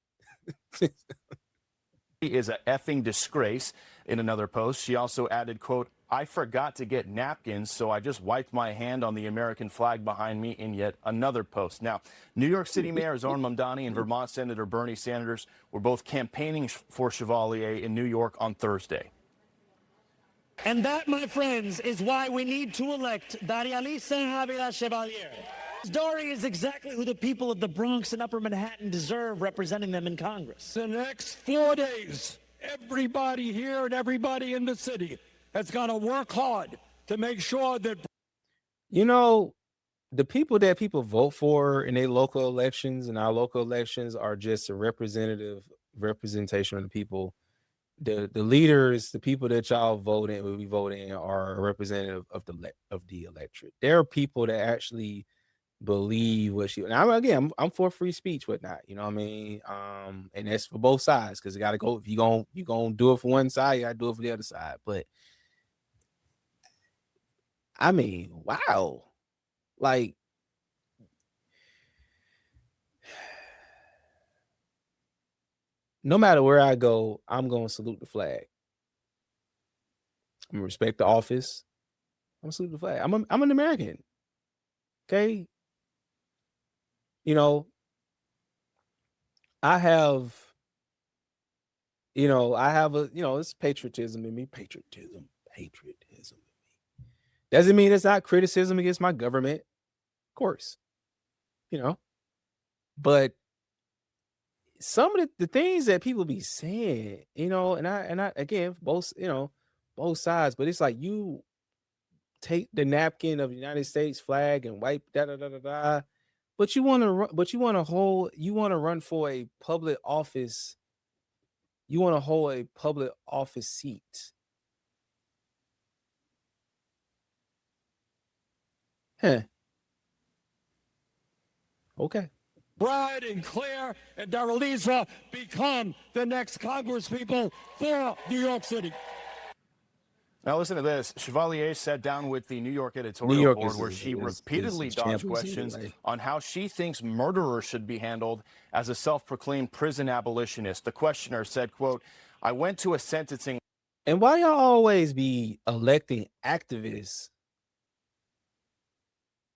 is a effing disgrace. In another post, she also added, quote, I forgot to get napkins, so I just wiped my hand on the American flag behind me in yet another post. Now, New York City Mayor Zohran Mamdani and Vermont Senator Bernie Sanders were both campaigning for Chevalier in New York on Thursday. And that, my friends, is why we need to elect Darialisa Javila Chevalier. Dory is exactly who the people of the Bronx and Upper Manhattan deserve representing them in Congress. The next 4 days, everybody here and everybody in the city has got to work hard to make sure that... the people that people vote for in their local elections and our local elections are just a representation of the people. The leaders, the people that y'all will be voting are a representative of the electorate. There are people that actually believe what she. Now, again, I'm for free speech, whatnot. You know what I mean? And that's for both sides, because you got to go. If you gonna do it for one side, you got to do it for the other side. But I mean, wow, like. No matter where I go, I'm going to salute the flag. I'm going to respect the office. I'm going to salute the flag. I'm an American. Okay. I have it's patriotism in me. Patriotism in me. Doesn't mean it's not criticism against my government. Of course. But some of the things that people be saying, and I again, both sides, but it's like you take the napkin of the United States flag and wipe but you want to run for a public office. You want to hold a public office seat. Okay. Brad and Claire and Daralisa become the next congresspeople for New York City. Now listen to this. Chevalier sat down with the New York editorial board where she repeatedly dodged questions on how she thinks murderers should be handled as a self-proclaimed prison abolitionist. The questioner said, quote, I went to a sentencing. And why y'all always be electing activists,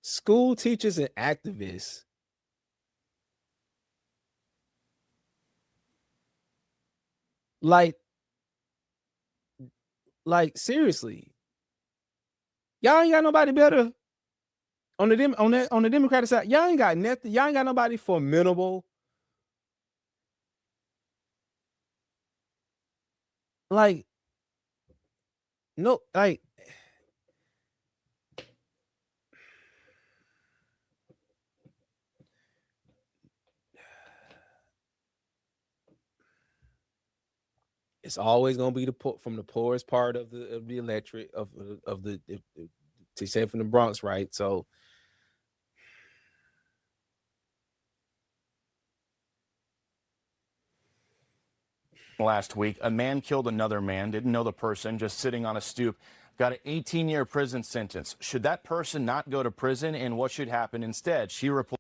school teachers and activists, like seriously, y'all ain't got nobody better on the Democratic side. Y'all ain't got nothing. Y'all ain't got nobody formidable. It's always gonna be from the poorest part of the electorate of the to say from the Bronx, right? So Last week, a man killed another man, didn't know the person, just sitting on a stoop, got an 18-year prison sentence. Should that person not go to prison, and what should happen instead? She replies,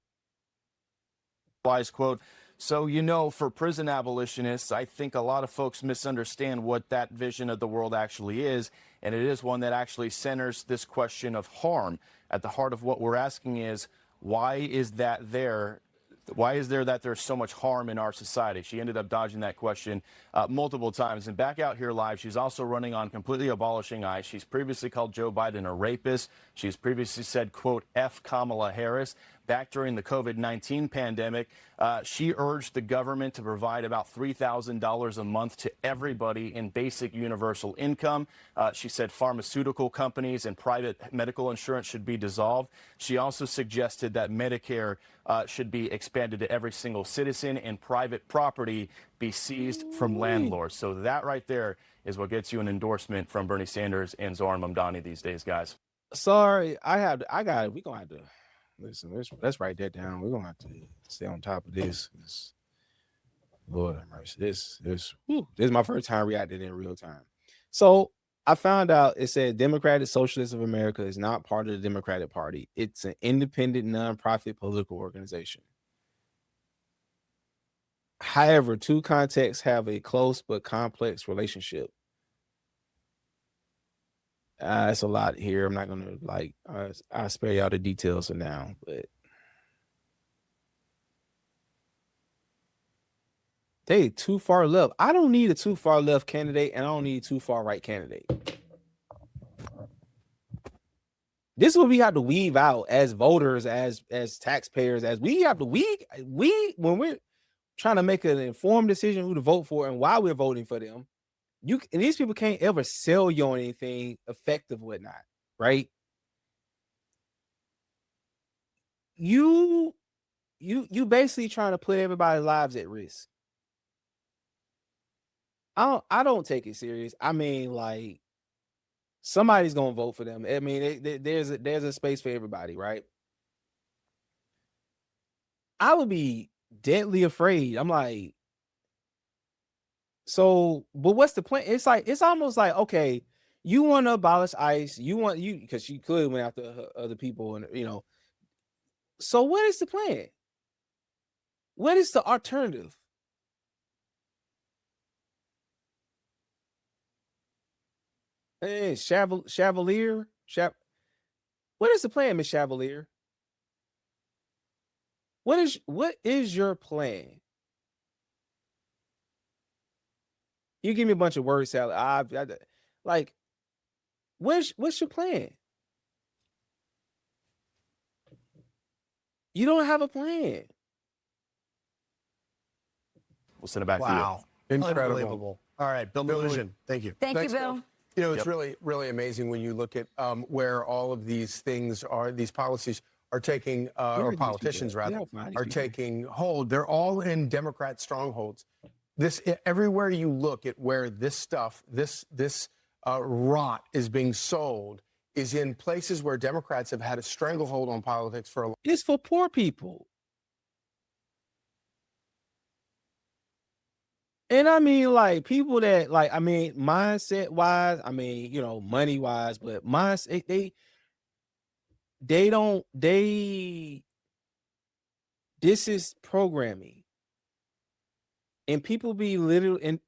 quote, so, you know, for prison abolitionists, I think a lot of folks misunderstand what that vision of the world actually is, and it is one that actually centers this question of harm. At the heart of what we're asking is, why is that there? Why is there that there's so much harm in our society? She ended up dodging that question multiple times. And back out here live, she's also running on completely abolishing ICE. She's previously called Joe Biden a rapist. She's previously said, quote, F Kamala Harris. Back during the COVID-19 pandemic, she urged the government to provide about $3,000 a month to everybody in basic universal income. She said pharmaceutical companies and private medical insurance should be dissolved. She also suggested that Medicare should be expanded to every single citizen and private property be seized from landlords. So that right there is what gets you an endorsement from Bernie Sanders and Zohran Mamdani these days, guys. Sorry, we're gonna have to listen. Let's write that down. We're gonna have to stay on top of this. Lord have mercy. This is my first time reacting in real time. So I found out it said Democratic Socialists of America is not part of the Democratic Party. It's an independent, nonprofit political organization. However, two contexts have a close but complex relationship. It's a lot here. I'm not gonna I'll spare y'all the details for now, but they too far left. I don't need a too far left candidate, and I don't need a too far right candidate. This is what we have to weave out as voters, as taxpayers, as we have to when we're trying to make an informed decision who to vote for and why we're voting for them. And these people can't ever sell you on anything effective, whatnot, right? You basically trying to put everybody's lives at risk. I don't take it serious. I mean, like, somebody's gonna vote for them. I mean, there's a space for everybody, right? I would be deadly afraid. I'm like, so, but what's the plan? It's almost like, okay, you want to abolish ICE, because she clearly went after other people, and so what is the plan? What is the alternative? Hey, Chevalier. What is the plan, Miss Chevalier? What is your plan? You give me a bunch of word salad. Like, what's your plan? You don't have a plan. We'll send it back to you. Incredible. Unbelievable. All right, Bill Milligan, thank you. Thanks, you, Bill. You know, it's really amazing when you look at where all of these things are, these policies are taking, or politicians rather, are taking hold. They're all in Democrat strongholds. Everywhere you look at where this stuff, this rot is being sold, is in places where Democrats have had a stranglehold on politics for a long time. It's for poor people. And I mean, like, people that, like, I mean, mindset wise, I mean, money wise, but mindset, this is programming. And people be literally, and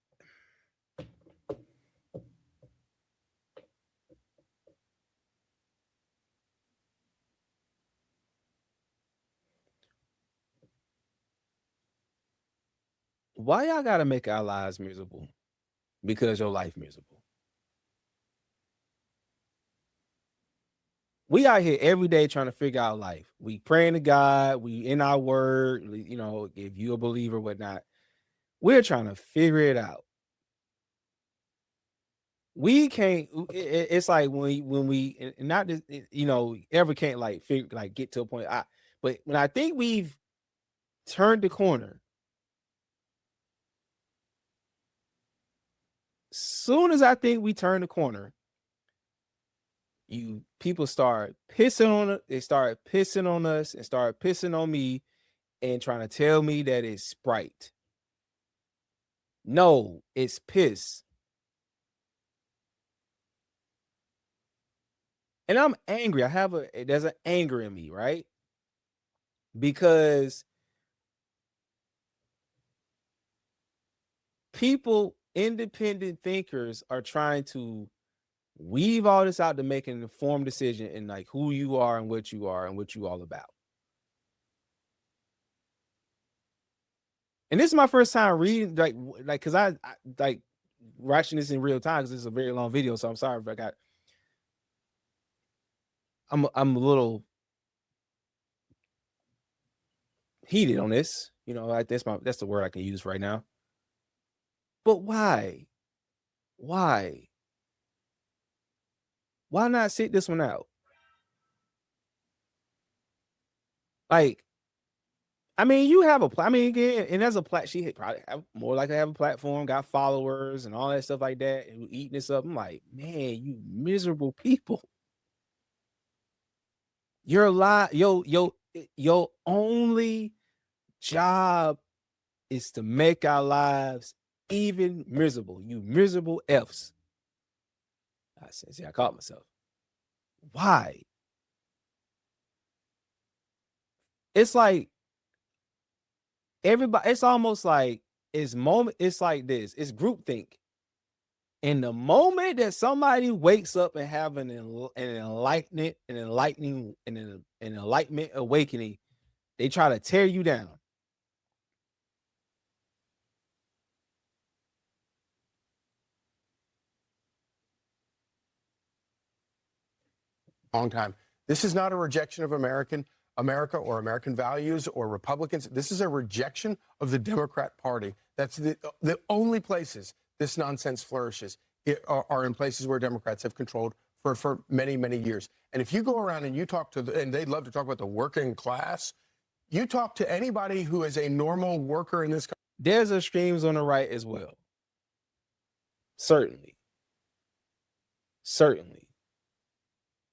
why y'all gotta make our lives miserable? Because your life miserable. We out here every day trying to figure out life. We praying to God, we in our word, if you a believer, whatnot. We're trying to figure it out. We can't. It's like when we not just, ever can't get to a point. But when I think we've turned the corner, soon as I think we turn the corner, people start pissing on it. They start pissing on us and start pissing on me and trying to tell me that it's Sprite. No, it's piss. And I'm angry. There's an anger in me, right? Because people, independent thinkers, are trying to weave all this out to make an informed decision in like who you are and what you are and what you all about. And this is my first time reading, like, because I like watching this in real time because it's a very long video. So I'm sorry if I'm a little heated on this. You know, like that's the word I can use right now. But why? Why not sit this one out? Like, I mean, you have again, and as a she probably have more likely to have a platform, got followers and all that stuff like that, and eating this up. I'm like, man, you miserable people. Your only job is to make our lives even miserable. You miserable Fs. I said, see, I caught myself. Why? It's like everybody, it's almost like it's like this. It's groupthink. And the moment that somebody wakes up and have an enlightenment awakening, they try to tear you down. Long time. This is not a rejection of America or American values or Republicans. This is a rejection of the Democrat Party. That's the only places this nonsense flourishes are in places where Democrats have controlled for many, many years. And if you go around and you talk to and they love to talk about the working class, you talk to anybody who is a normal worker in this country. There's extremes on the right as well. Certainly.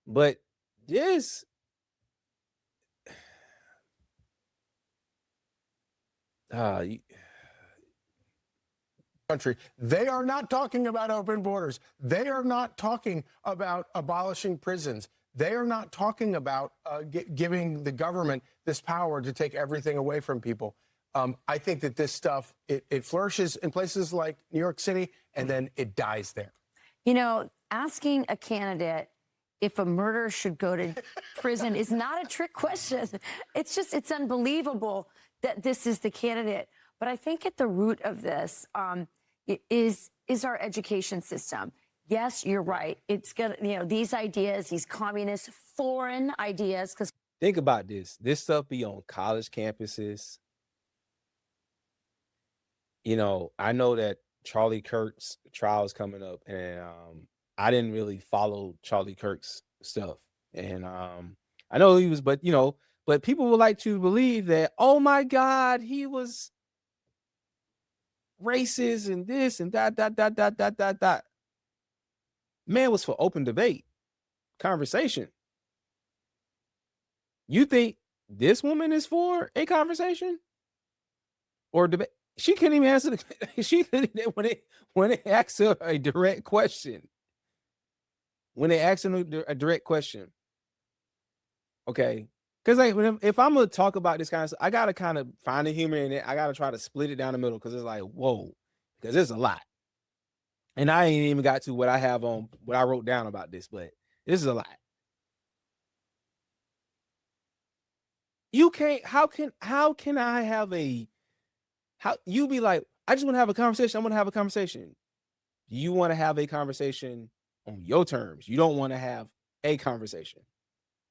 But this country, they are not talking about open borders. They are not talking about abolishing prisons. They are not talking about giving the government this power to take everything away from people. I think that this stuff, it flourishes in places like New York City, and then it dies there. You know, asking a candidate if a murderer should go to prison is not a trick question. It's unbelievable that this is the candidate. But I think at the root of this is our education system. Yes, you're right. It's gonna, these ideas, these communist foreign ideas. Because think about this. This stuff be on college campuses. You know, I know that Charlie Kirk's trial is coming up, and I didn't really follow Charlie Kirk's stuff. And I know he was, but people would like to believe that, oh my God, he was racist and this and that. Man was for open debate, conversation. You think this woman is for a conversation or debate? She couldn't even answer when they asked her a direct question. When they asked her a direct question, okay, because like if I'm gonna talk about this kind of stuff, I gotta kind of find the humor in it. I gotta try to split it down the middle because it's like whoa, because it's a lot, and I ain't even got to what I have on what I wrote down about this, but this is a lot. You can't. How can I have you be like, I just want to have a conversation. I want to have a conversation. You want to have a conversation on your terms. You don't want to have a conversation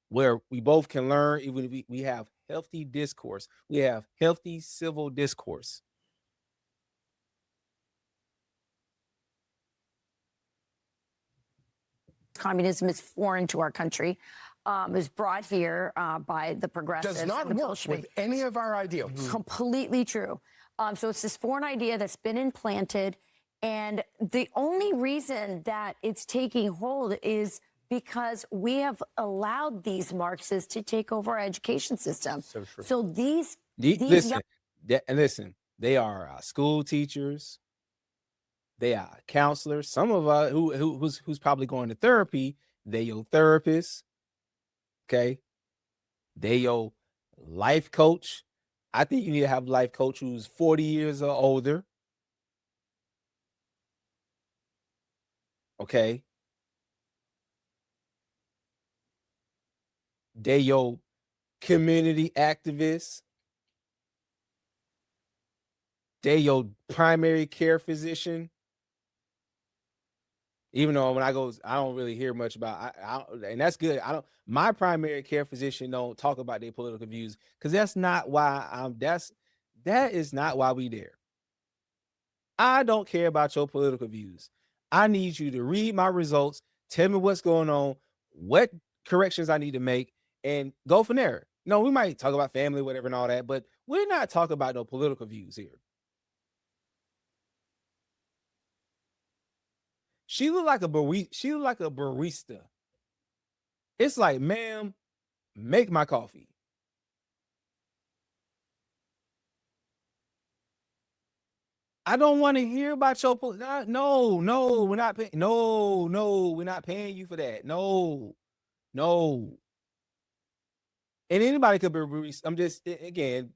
where we both can learn, even if we have healthy discourse. We have healthy civil discourse. Communism is foreign to our country. Was brought here by the progressives. Does not work with any of our ideals. Completely true. So it's this foreign idea that's been implanted. And the only reason that it's taking hold is because we have allowed these Marxists to take over our education system. So true. So listen, they are school teachers. They are counselors. Some of us who's probably going to therapy, they your therapist. Okay. They your life coach. I think you need to have a life coach who's 40 years or older. Okay. They your community activists. They your primary care physician. Even though when I don't really hear much about, and that's good. My primary care physician don't talk about their political views because that's not why that is not why we there. I don't care about your political views. I need you to read my results, tell me what's going on, what corrections I need to make, and go from there. No, we might talk about family, whatever, and all that, but we're not talking about no political views here. She looked like a barista. It's like, ma'am, make my coffee. I don't want to hear about your no, we're not paying. No, we're not paying you for that. No. And anybody could be barista. I'm just again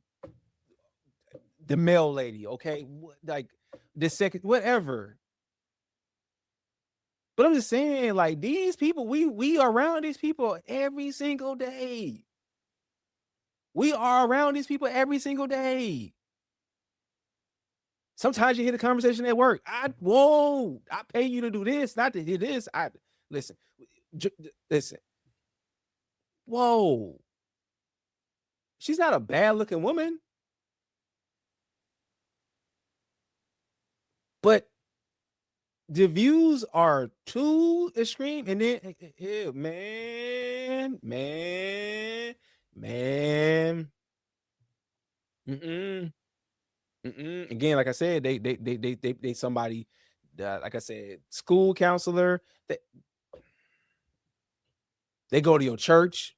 the mail lady, okay? Like the second, whatever. But I'm just saying, like, these people, we are around these people every single day. We are around these people every single day. Sometimes you hear the conversation at work. I pay you to do this, not to do this. Listen. Whoa. She's not a bad looking woman. But the views are too extreme, and then man. Again, like I said, they somebody, like I said, school counselor. They go to your church.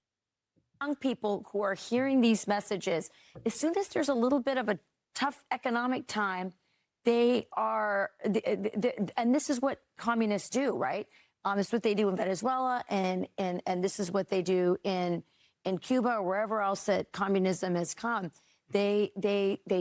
Young people who are hearing these messages, as soon as there's a little bit of a tough economic time, they are, and this is what communists do, right? This is what they do in Venezuela, and this is what they do in Cuba or wherever else that communism has come. They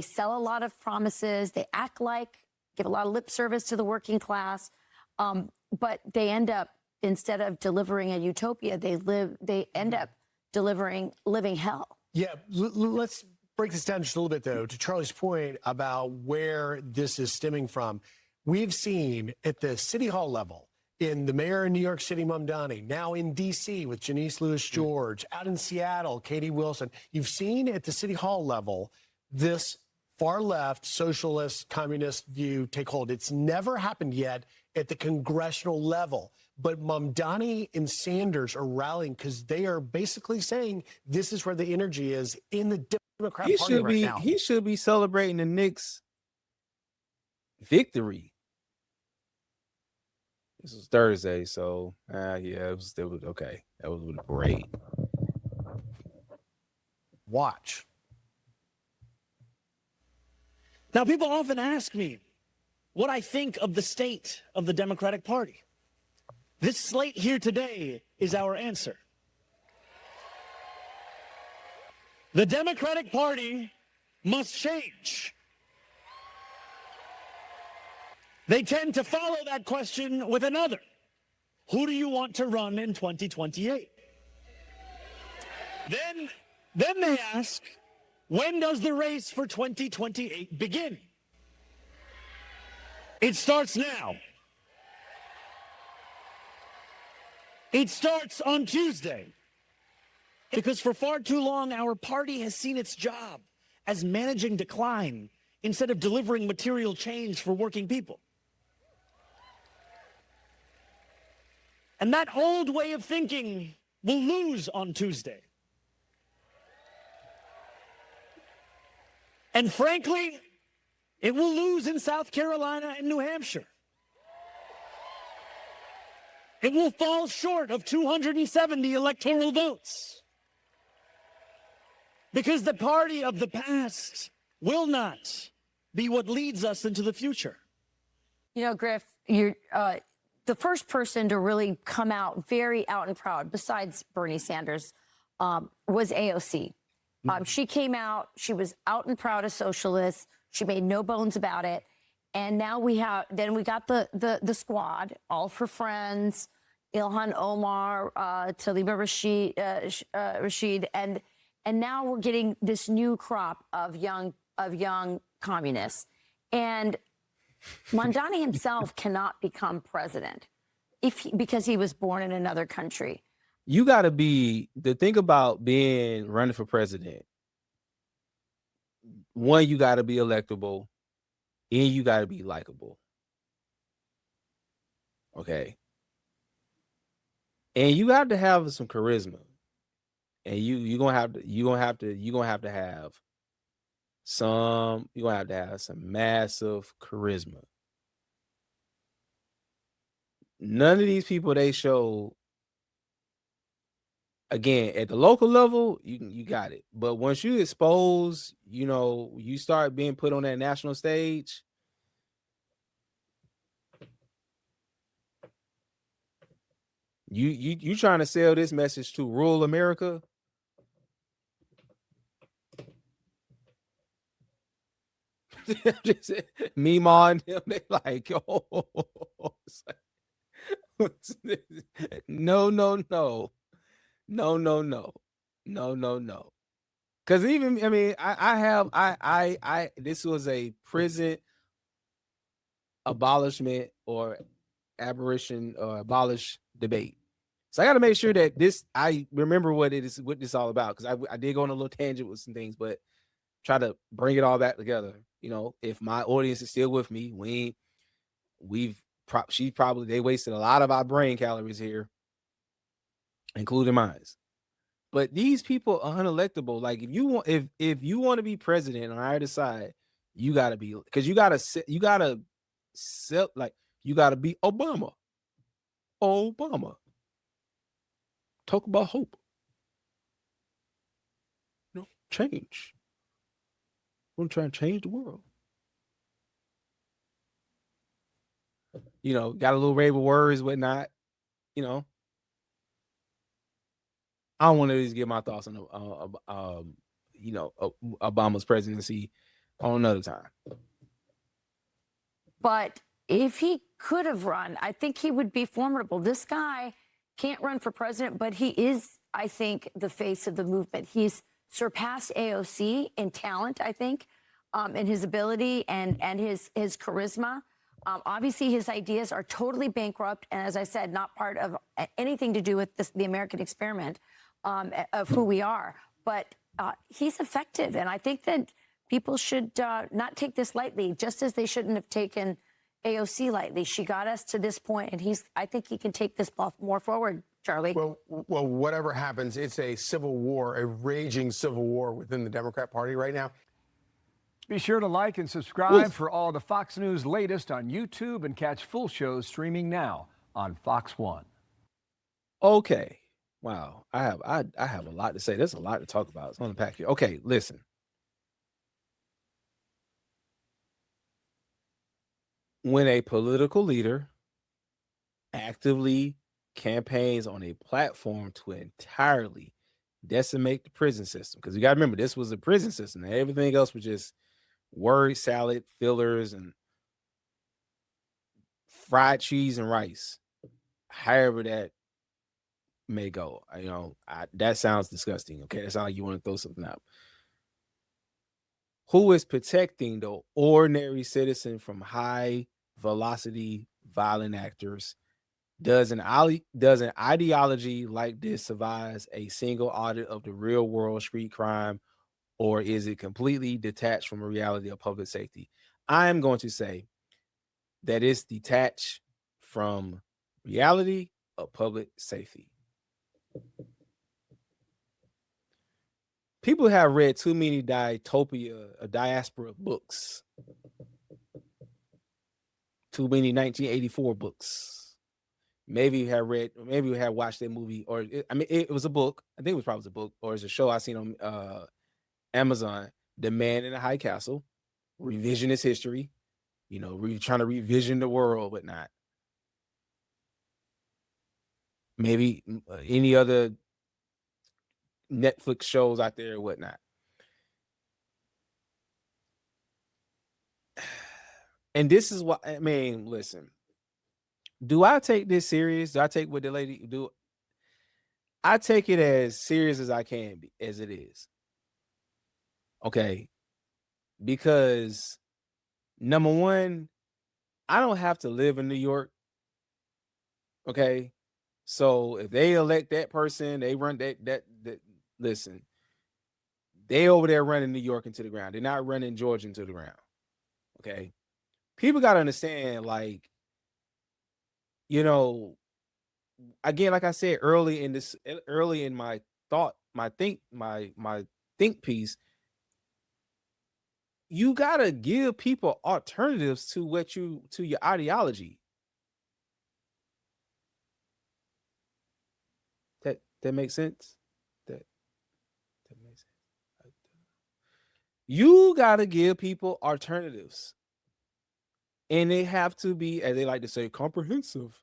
sell a lot of promises. They act like, give a lot of lip service to the working class, but they end up, instead of delivering a utopia, they end up living hell. Yeah, let's break this down just a little bit, though, to Charlie's point about where this is stemming from. We've seen at the city hall level, in the mayor of New York City, Mamdani, now in D.C. with Janice Lewis-George, out in Seattle, Katie Wilson. You've seen at the city hall level this far-left socialist communist view take hold. It's never happened yet at the congressional level. But Mamdani and Sanders are rallying because they are basically saying this is where the energy is in the Democrat Party right now. He should be celebrating the Knicks' victory. This was Thursday, so yeah, it was okay. That was great. Watch. Now, people often ask me what I think of the state of the Democratic Party. This slate here today is our answer. The Democratic Party must change. They tend to follow that question with another. Who do you want to run in 2028? Then they ask, when does the race for 2028 begin? It starts now. It starts on Tuesday. Because for far too long, our party has seen its job as managing decline instead of delivering material change for working people. And that old way of thinking will lose on Tuesday. And frankly, it will lose in South Carolina and New Hampshire. It will fall short of 270 electoral votes. Because the party of the past will not be what leads us into the future. You know, Griff, you're the first person to really come out very out and proud, besides Bernie Sanders, was AOC. She came out, she was out and proud as socialist. She made no bones about it. And now we got the squad, all her friends, Ilhan Omar, Taliba Rashid, and now we're getting this new crop of young communists. And Mamdani himself cannot become president because he was born in another country. You got to be, the thing about running for president, one, you got to be electable, and you got to be likable. Okay. And you got to have some charisma. And you're gonna have to have some massive charisma. None of these people they show, again, at the local level, you got it. But once you expose, you start being put on that national stage, you trying to sell this message to rural America. Just meme on them, they like, oh, no. Because even, I mean, I this was a prison abolishment or abolition or abolish debate. So I got to make sure that I remember what this is all about, because I did go on a little tangent with some things, but try to bring it all back together. If my audience is still with me, they wasted a lot of our brain calories here, including mine. But these people are unelectable. Like, if you want to be president on either side, you gotta be, because you gotta be Obama. Talk about hope. Change. We're trying to change the world. Got a little rave of words, whatnot. I don't want to just give my thoughts on Obama's presidency on another time. But if he could have run, I think he would be formidable. This guy can't run for president, but he is, I think, the face of the movement. He's surpassed AOC in talent, I think, in his ability and his charisma. Obviously, his ideas are totally bankrupt, and as I said, not part of anything to do with the American experiment of who we are. But he's effective, and I think that people should not take this lightly, just as they shouldn't have taken AOC lightly. She got us to this point, and I think he can take this more forward, Charlie. Well, whatever happens, it's a civil war, a raging civil war within the Democrat Party right now. Be sure to like and subscribe for all the Fox News latest on YouTube, and catch full shows streaming now on Fox One. Okay. Wow. I have a lot to say. There's a lot to talk about. It's on the pack here. Okay, listen. When a political leader actively campaigns on a platform to entirely decimate the prison system, because you got to remember, this was a prison system and everything else was just word salad, fillers, and fried cheese and rice, however that may go. That sounds disgusting. Okay, that sounds like you want to throw something out. Who is protecting the ordinary citizen from high velocity violent actors? Does an ideology like this survive a single audit of the real world street crime, or is it completely detached from a reality of public safety? I am going to say that it's detached from reality of public safety. People have read too many diaspora books. Too many 1984 books. Maybe you have watched that movie, or it was a book. I think it was probably a book, or it's a show I seen on Amazon. The Man in the High Castle, revisionist history. you know, trying to revision the world, whatnot. Maybe any other Netflix shows out there, whatnot. And this is what I mean. Listen, do I take this serious? Do I take what the lady do? I take it as serious as I can be, as it is. Okay, because number one, I don't have to live in New York. Okay, so if they elect that person, they run that. Listen, they over there running New York into the ground. They're not running Georgia into the ground. Okay, people got to understand, like, you know, again, like I said early in my thought, my think piece, you gotta give people alternatives to your ideology. That makes sense. That makes sense. You gotta give people alternatives, and they have to be, as they like to say, comprehensive.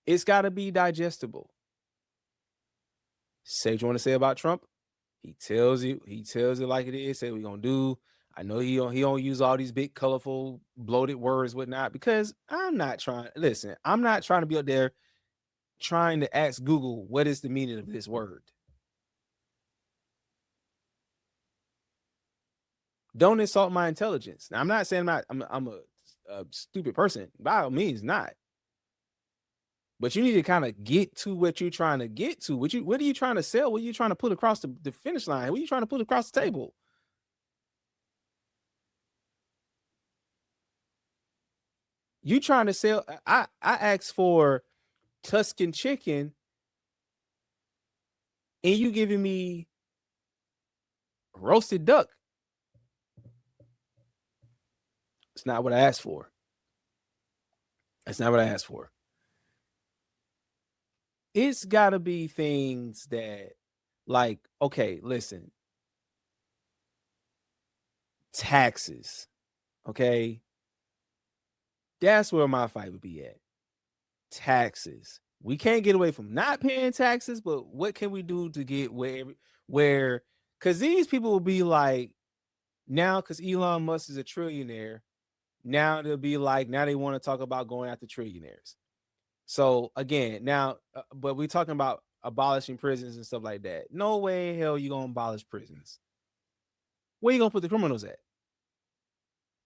It's got to be digestible. Say what you want to say about Trump. He tells it like it is. Say what we're gonna do. I know he don't use all these big, colorful, bloated words, whatnot, because I'm not trying to be up there trying to ask Google what is the meaning of this word. Don't insult my intelligence. Now, I'm not saying I'm a stupid person. By all means, not. But you need to kind of get to what you're trying to get to. What are you trying to sell? What are you trying to put across the finish line? What are you trying to put across the table? You trying to sell? I asked for Tuscan chicken, and you giving me roasted duck. It's not what I asked for. That's not what I asked for. It's got to be things that, like, okay, listen. Taxes, okay? That's where my fight would be at. Taxes. We can't get away from not paying taxes, but what can we do to get where because these people will be like, now because Elon Musk is a trillionaire, now they'll be like, now they want to talk about going after trillionaires. So again, now, but we're talking about abolishing prisons and stuff like that. No way in hell you gonna abolish prisons. Where you gonna put the criminals at?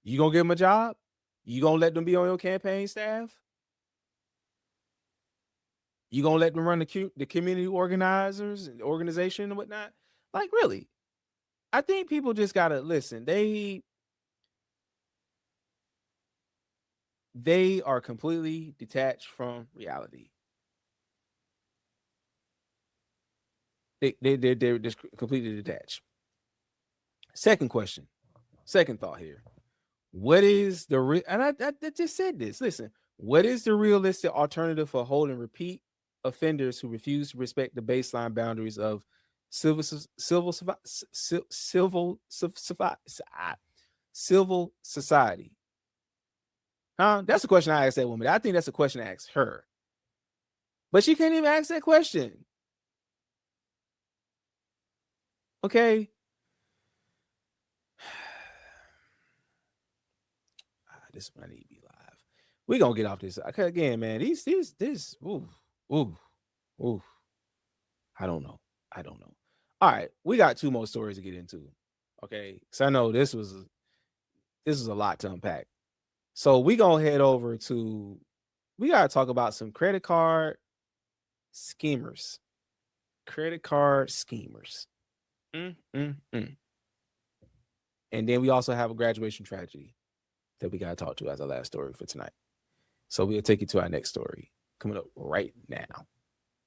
You gonna give them a job? You gonna let them be on your campaign staff? You gonna let them run the community organizers and organization and whatnot? Like, really? I think people just gotta listen. They are completely detached from reality. They're just completely detached. Second question, second thought here. What is the and I just said this. Listen, what is the realistic alternative for holding repeat offenders who refuse to respect the baseline boundaries of civil society? Huh? That's a question I asked that woman. I think that's a question I asked her. But she can't even ask that question. Okay. This is when I need to be live. We're gonna get off this. Okay, again, man. This ooh. I don't know. All right, we got two more stories to get into. Okay, because I know this was a lot to unpack. So we gonna head over to. We gotta talk about some credit card schemers. Credit card schemers. And then we also have a graduation tragedy that we gotta talk to as our last story for tonight. So we'll take you to our next story coming up right now.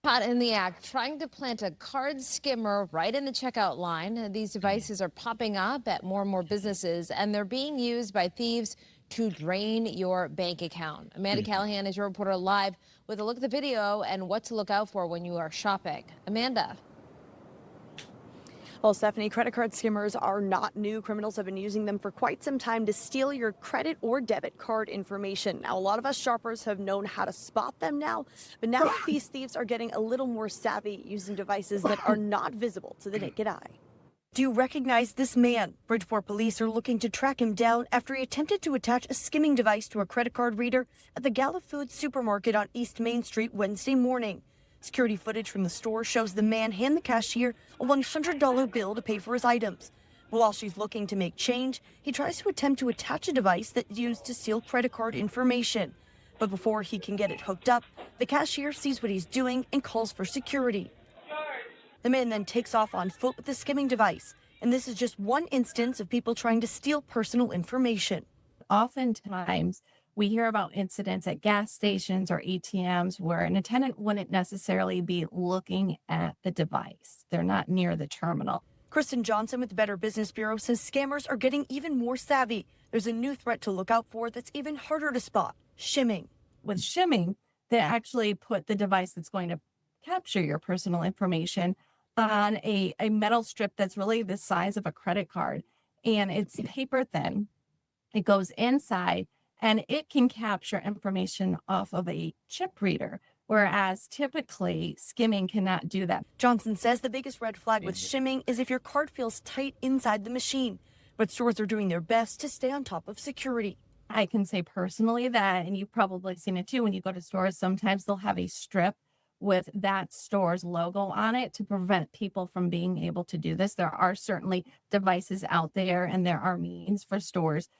Caught in the act, trying to plant a card skimmer right in the checkout line. These devices are popping up at more and more businesses, and they're being used by thieves to drain your bank account. Amanda Callahan is your reporter live with a look at the video and what to look out for when you are shopping. Amanda. Well, Stephanie, credit card skimmers are not new. Criminals have been using them for quite some time to steal your credit or debit card information. Now, a lot of us shoppers have known how to spot them now, but now these thieves are getting a little more savvy using devices that are not visible to the naked eye. Do you recognize this man? Bridgeport police are looking to track him down after he attempted to attach a skimming device to a credit card reader at the Gala Foods supermarket on East Main Street Wednesday morning. Security footage from the store shows the man hand the cashier a $100 bill to pay for his items. But while she's looking to make change, he tries to attempt to attach a device that's used to steal credit card information. But before he can get it hooked up, the cashier sees what he's doing and calls for security. The man then takes off on foot with the skimming device, and this is just one instance of people trying to steal personal information. Oftentimes, we hear about incidents at gas stations or ATMs where an attendant wouldn't necessarily be looking at the device. They're not near the terminal. Kristen Johnson with the Better Business Bureau says scammers are getting even more savvy. There's a new threat to look out for that's even harder to spot: shimming. With shimming, they actually put the device that's going to capture your personal information on a metal strip that's really the size of a credit card, and it's paper thin. It goes inside and it can capture information off of a chip reader, whereas typically skimming cannot do that. Johnson says the biggest red flag with shimming is if your card feels tight inside the machine, but stores are doing their best to stay on top of security. I can say personally that, and you've probably seen it too, when you go to stores, sometimes they'll have a strip with that store's logo on it to prevent people from being able to do this. There are certainly devices out there and there are means for stores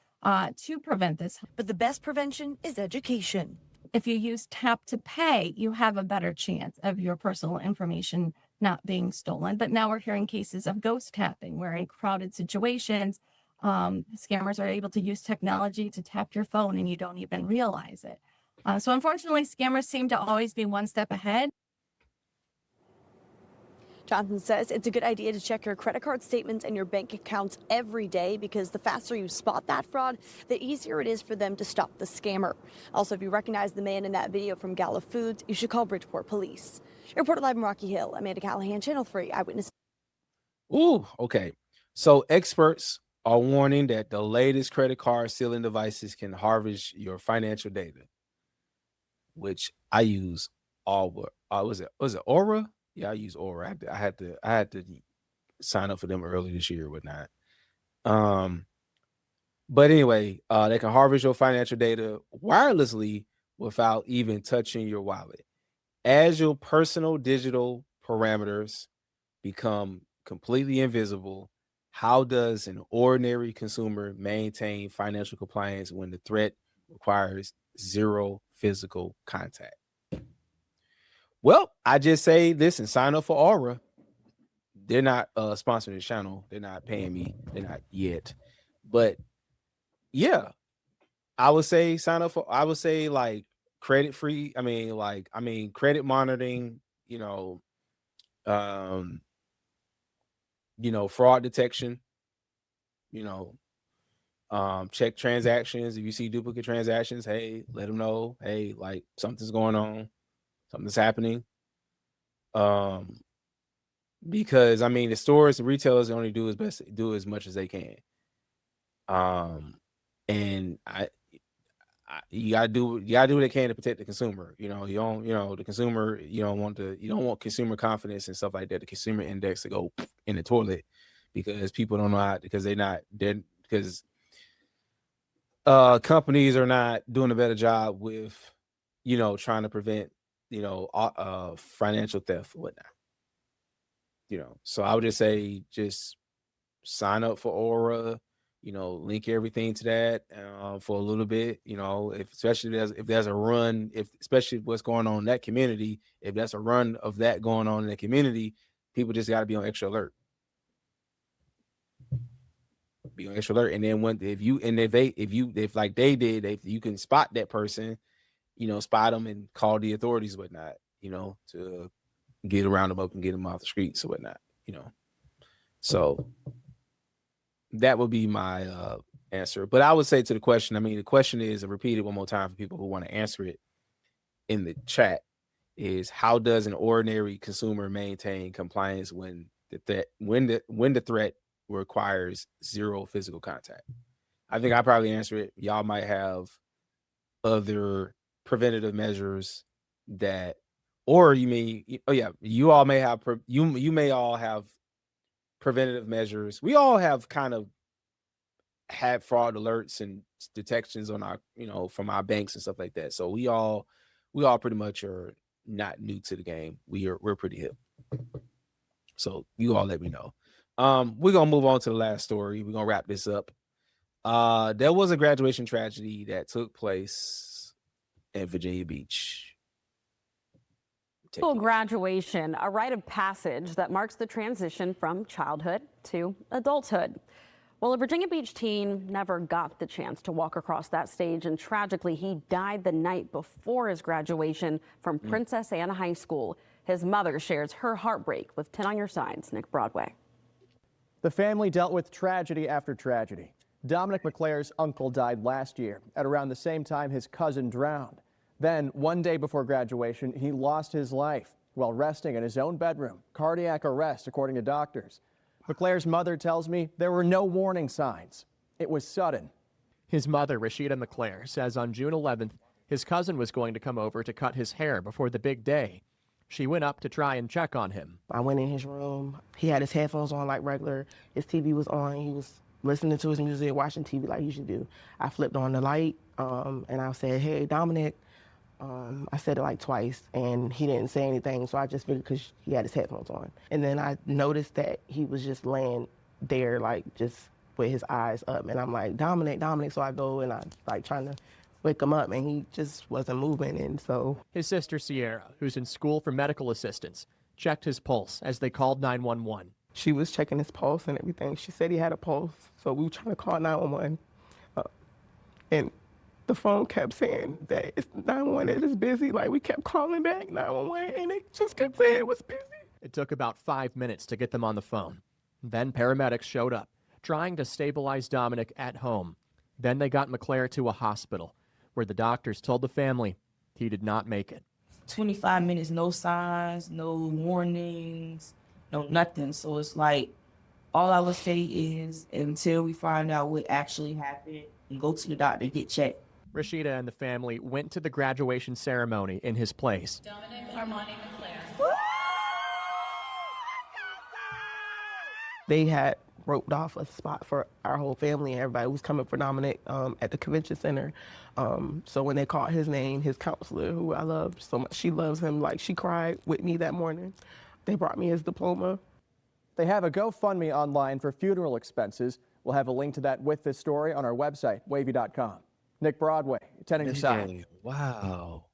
to prevent this. But the best prevention is education. If you use tap to pay, you have a better chance of your personal information not being stolen. But now we're hearing cases of ghost tapping, where in crowded situations, scammers are able to use technology to tap your phone and you don't even realize it. So unfortunately, scammers seem to always be one step ahead. Johnson says it's a good idea to check your credit card statements and your bank accounts every day, because the faster you spot that fraud, the easier it is for them to stop the scammer. Also, if you recognize the man in that video from Gala Foods, you should call Bridgeport Police. Reported live in Rocky Hill, Amanda Callahan, Channel 3 Eyewitness. Ooh, okay. So experts are warning that the latest credit card stealing devices can harvest your financial data, which I use all. Was it Aura? Yeah, I use Aura. I had to sign up for them early this year or whatnot. But anyway, they can harvest your financial data wirelessly without even touching your wallet. As your personal digital parameters become completely invisible, how does an ordinary consumer maintain financial compliance when the threat requires zero physical contact? Well, I just say this and sign up for Aura. They're not sponsoring this channel. They're not paying me. They're not yet. But yeah, I would say sign up for, I would say like credit free. Credit monitoring, fraud detection, check transactions. If you see duplicate transactions, hey, let them know. Hey, like something's going on. Something's happening. Because the stores, the retailers only do as much as they can. And you gotta do what they can to protect the consumer. The consumer, you don't want consumer confidence and stuff like that, the consumer index to go in the toilet, because people don't know how, because companies are not doing a better job with, trying to prevent financial theft or whatnot. So I would just say, just sign up for Aura, link everything to that for a little bit, especially if there's a run, especially what's going on in that community, if that's a run of that going on in the community, people just got to be on extra alert. And then if you can spot that person, spot them and call the authorities, whatnot, to get around them up and get them off the streets or whatnot, So that would be my answer. But I would say to the question, the question is, and repeat it one more time for people who want to answer it in the chat, is how does an ordinary consumer maintain compliance when when the threat requires zero physical contact. I think I probably answer it. Y'all might have other preventative measures that, or you all may have you may all have preventative measures. We all have kind of had fraud alerts and detections on our, from our banks and stuff like that. So we all pretty much are not new to the game. We're pretty hip. So you all let me know. We're gonna move on to the last story. We're gonna wrap this up. There was a graduation tragedy that took place in Virginia Beach. Full graduation, a rite of passage that marks the transition from childhood to adulthood. Well, a Virginia Beach teen never got the chance to walk across that stage, and tragically, he died the night before his graduation from Princess Anne High School. His mother shares her heartbreak with 10 on Your Side's Nick Broadway. The family dealt with tragedy after tragedy. Dominic McClare's uncle died last year. At around the same time, his cousin drowned. Then, one day before graduation, he lost his life while resting in his own bedroom. Cardiac arrest, according to doctors. McClare's mother tells me there were no warning signs. It was sudden. His mother, Rashida McClare, says on June 11th, his cousin was going to come over to cut his hair before the big day. She went up to try and check on him. I went in his room. He had his headphones on like regular. His TV was on. He was listening to his music, watching TV like you should do. I flipped on the light, and I said, "Hey, Dominic." I said it like twice, and he didn't say anything, so I just figured because he had his headphones on. And then I noticed that he was just laying there, like, just with his eyes up. And I'm like, Dominic, Dominic. So I go and I, like, trying to wake him up, and he just wasn't moving, and so. His sister, Sierra, who's in school for medical assistance, checked his pulse as they called 911. She was checking his pulse and everything. She said he had a pulse, so we were trying to call 911. And the phone kept saying that it's 911, it is busy. Like, we kept calling back 911, and it just kept saying it was busy. It took about 5 minutes to get them on the phone. Then paramedics showed up, trying to stabilize Dominic at home. Then they got McClare to a hospital, where the doctors told the family he did not make it. 25 minutes, no signs, no warnings, no nothing. So it's like, all I would say is until we find out what actually happened and go to the doctor, get checked. Rashida and the family went to the graduation ceremony in his place. Dominic Armani McClare. They had roped off a spot for our whole family and everybody who was coming for Dominic at the convention center. So when they called his name, his counselor, who I love so much, she loves him, like she cried with me that morning. They brought me his diploma. They have a GoFundMe online for funeral expenses. We'll have a link to that with this story on our website, wavy.com. Nick Broadway, 10 on Your Side. Wow.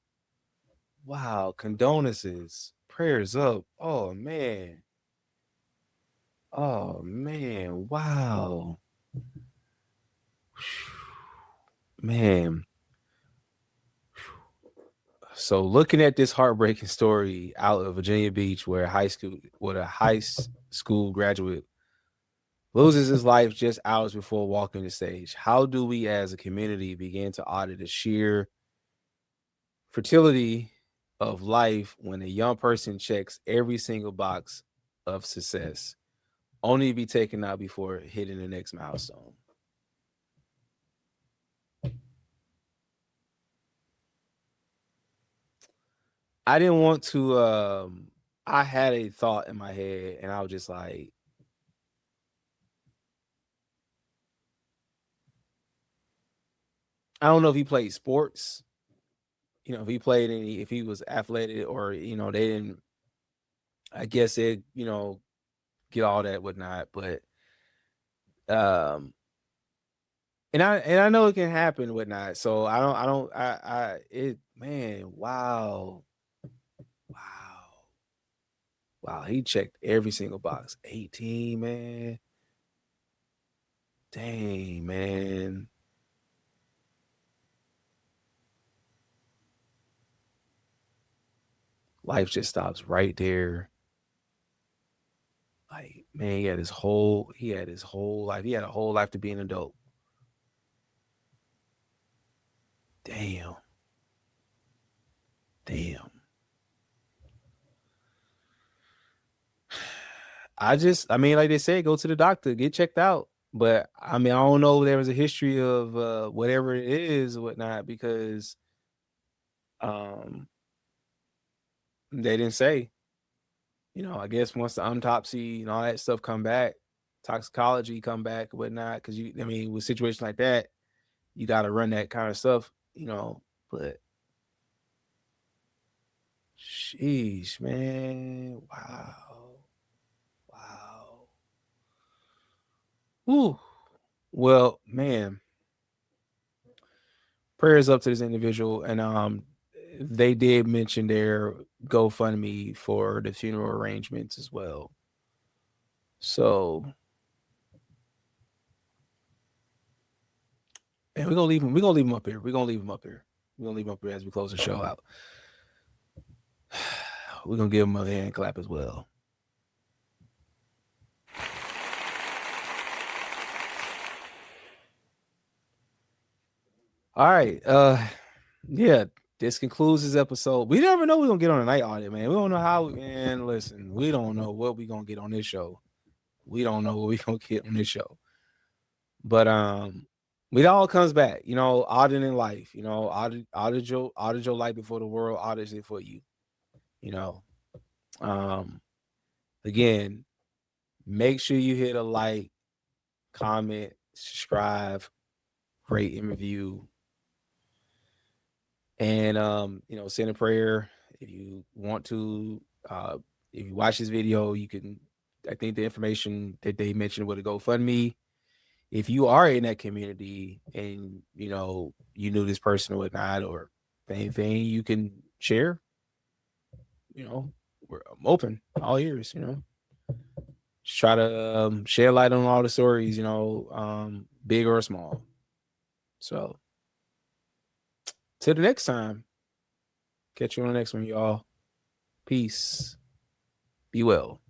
Wow. Condolences. Prayers up. Oh, man. Oh, man. Wow. Man. So looking at this heartbreaking story out of Virginia Beach, where a high school graduate loses his life just hours before walking the stage. How do we as a community begin to audit the sheer fertility of life when a young person checks every single box of success, only to be taken out before hitting the next milestone? I didn't want to, I had a thought in my head and I was just like, I don't know if he played sports, if he played any, if he was athletic or, they didn't, I guess it, get all that whatnot, but, and I know it can happen whatnot. So man, wow. Wow. He checked every single box. 18, man. Dang, man. Life just stops right there. Like, man, he had his whole life. He had a whole life to be an adult. Damn. I mean, like they say, go to the doctor, get checked out. But I mean, I don't know if there was a history of whatever it is or whatnot, because they didn't say. You know, I guess once the autopsy and all that stuff come back, toxicology come back, whatnot, because I mean, with situations like that, you got to run that kind of stuff, you know. But sheesh, man, wow. Whew. Well, man, prayers up to this individual, and they did mention their GoFundMe for the funeral arrangements as well. So, and we're gonna leave him. We're gonna leave him up here. We're gonna leave him up here. We're gonna leave him up here as we close the show out. We're gonna give him a hand clap as well. All right. Yeah, this concludes this episode. We never know we're gonna get on a night audit, man. We don't know how, man. Listen, we don't know what we're gonna get on this show. We don't know what we're gonna get on this show. But it all comes back, you know, auditing life, you know, audit your life before the world audits it for you. You know. Again, make sure you hit a like, comment, subscribe, rate and review. And you know, send a prayer if you want to. If you watch this video, you can, I think the information that they mentioned with a GoFundMe. If you are in that community and you know you knew this person or whatnot, or anything you can share, you know, I'm open, all ears, you know. Just try to shed light on all the stories, you know, big or small. So till the next time, catch you on the next one, y'all. Peace. Be well.